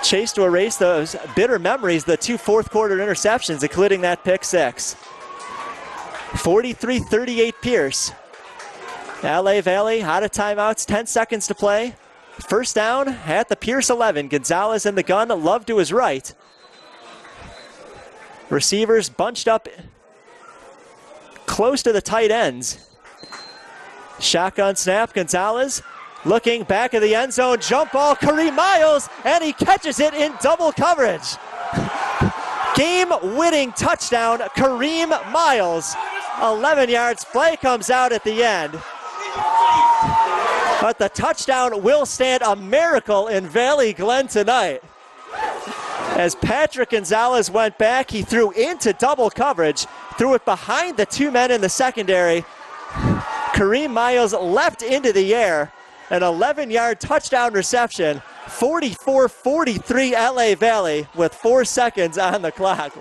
A: chase to erase those bitter memories, the 2 fourth-quarter interceptions, including that pick 6. 43-38 Pierce. LA Valley out of timeouts, 10 seconds to play. First down at the Pierce 11. Gonzalez in the gun, Love to his right. Receivers bunched up close to the tight ends. Shotgun snap, Gonzalez looking back of the end zone, jump ball, Kareem Miles, and he catches it in double coverage. Game-winning touchdown, Kareem Miles. 11 yards, play comes out at the end. But the touchdown will stand a miracle in Valley Glen tonight. As Patrick Gonzalez went back, he threw into double coverage, threw it behind the 2 men in the secondary. Kareem Miles leapt into the air, an 11-yard touchdown reception, 44-43 LA Valley with 4 seconds on the clock.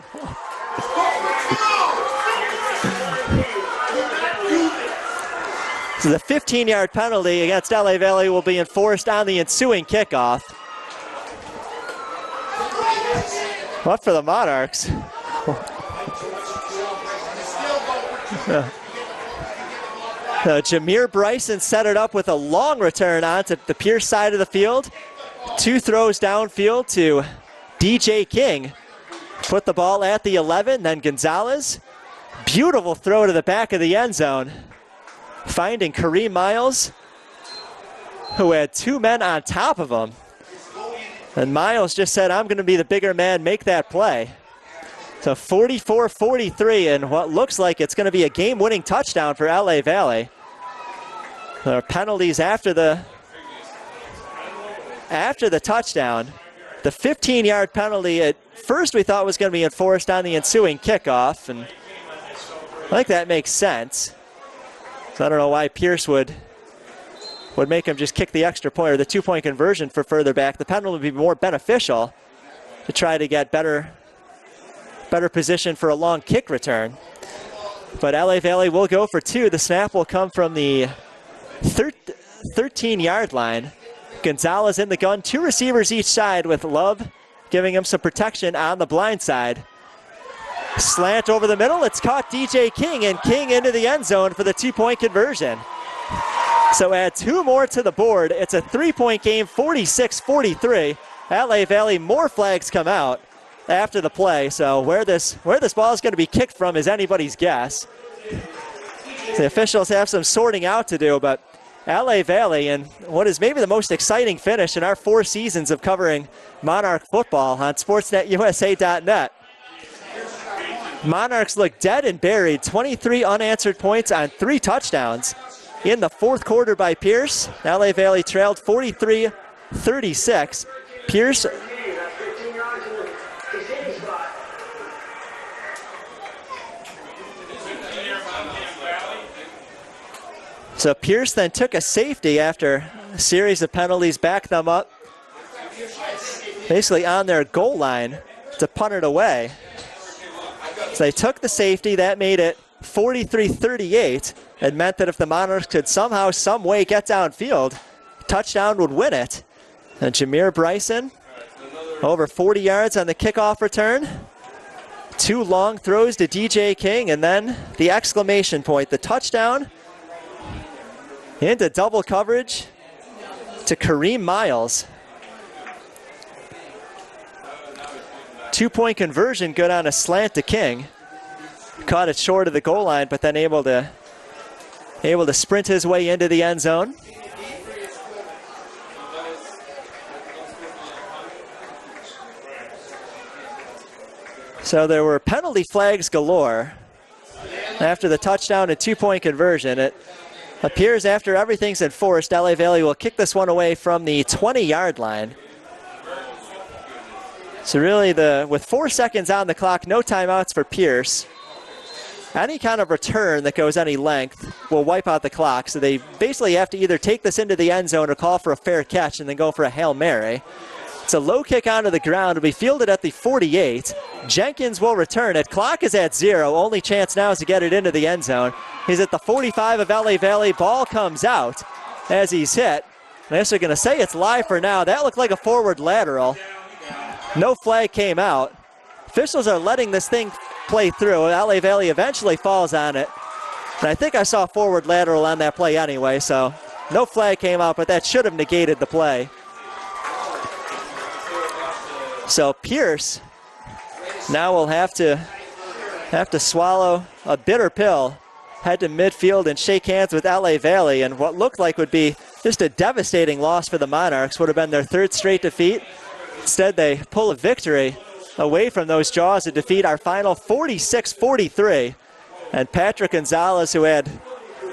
A: So the 15-yard penalty against LA Valley will be enforced on the ensuing kickoff. What for the Monarchs? Jameer Bryson set it up with a long return onto the Pierce side of the field. 2 throws downfield to DJ King. Put the ball at the 11, then Gonzalez. Beautiful throw to the back of the end zone. Finding Kareem Miles, who had 2 men on top of him. And Miles just said, I'm going to be the bigger man, make that play. So 44-43, and what looks like it's going to be a game-winning touchdown for LA Valley. There are penalties after the touchdown. The 15-yard penalty at first we thought was going to be enforced on the ensuing kickoff, and I think that makes sense. So I don't know why Pierce would make him just kick the extra point or the 2-point conversion for further back. The penalty would be more beneficial to try to get better position for a long kick return. But LA Valley will go for 2. The snap will come from the 13-yard line. Gonzalez in the gun, 2 receivers each side with Love giving him some protection on the blind side. Slant over the middle, it's caught DJ King, and King into the end zone for the 2-point conversion. So add 2 more to the board. It's a 3-point game, 46-43. LA Valley, more flags come out after the play. So where this ball is going to be kicked from is anybody's guess. The officials have some sorting out to do, but LA Valley, and what is maybe the most exciting finish in our 4 seasons of covering Monarch football on SportsNetUSA.net. Monarchs look dead and buried. 23 unanswered points on 3 touchdowns in the 4th quarter by Pierce. LA Valley trailed 43-36. Pierce So Pierce then took a safety after a series of penalties, backed them up basically on their goal line to punt it away. So they took the safety. That made it 43-38. It meant that if the Monarchs could somehow, some way get downfield, touchdown would win it. And Jameer Bryson, over 40 yards on the kickoff return. 2 long throws to DJ King, and then the exclamation point, the touchdown into double coverage to Kareem Miles. 2-point conversion good on a slant to King. Caught it short of the goal line, but then able to sprint his way into the end zone. So there were penalty flags galore after the touchdown and 2-point conversion. It appears after everything's enforced, LA Valley will kick this one away from the 20-yard line. So really, with 4 seconds on the clock, no timeouts for Pierce. Any kind of return that goes any length will wipe out the clock. So they basically have to either take this into the end zone or call for a fair catch and then go for a Hail Mary. It's a low kick onto the ground. It'll be fielded at the 48. Jenkins will return it. Clock is at 0. Only chance now is to get it into the end zone. He's at the 45 of LA Valley. Ball comes out as he's hit. I guess they're going to say it's live for now. That looked like a forward lateral. No flag came out. Officials are letting this thing play through. LA Valley eventually falls on it. And I think I saw forward lateral on that play anyway, so no flag came out, but that should have negated the play. So Pierce now will have to swallow a bitter pill, head to midfield and shake hands with LA Valley, and what looked like would be just a devastating loss for the Monarchs. Would have been their 3rd straight defeat. Instead, they pull a victory away from those jaws to defeat our final 46-43. And Patrick Gonzalez, who had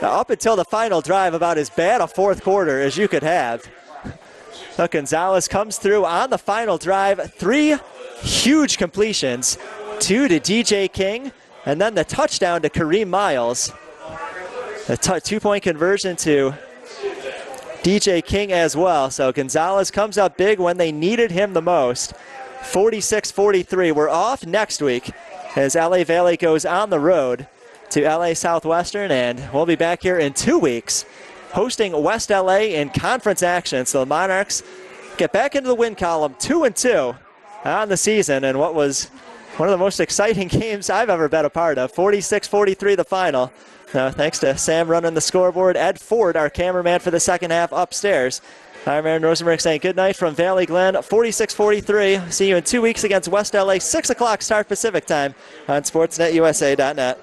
A: up until the final drive about as bad a 4th quarter as you could have. So Gonzalez comes through on the final drive. 3 huge completions, 2 to DJ King, and then the touchdown to Kareem Miles. A 2-point conversion to DJ King as well. So Gonzalez comes up big when they needed him the most. 46-43. We're off next week as LA Valley goes on the road to LA Southwestern, and we'll be back here in 2 weeks hosting West LA in conference action. So the Monarchs get back into the win column, 2-2 on the season, and what was one of the most exciting games I've ever been a part of. 46-43 the final. Thanks to Sam running the scoreboard. Ed Ford, our cameraman for the second half, upstairs. I'm Aaron Rosenberg saying good night from Valley Glen, 46-43. See you in 2 weeks against West LA, 6 o'clock start Pacific time on SportsNetUSA.net.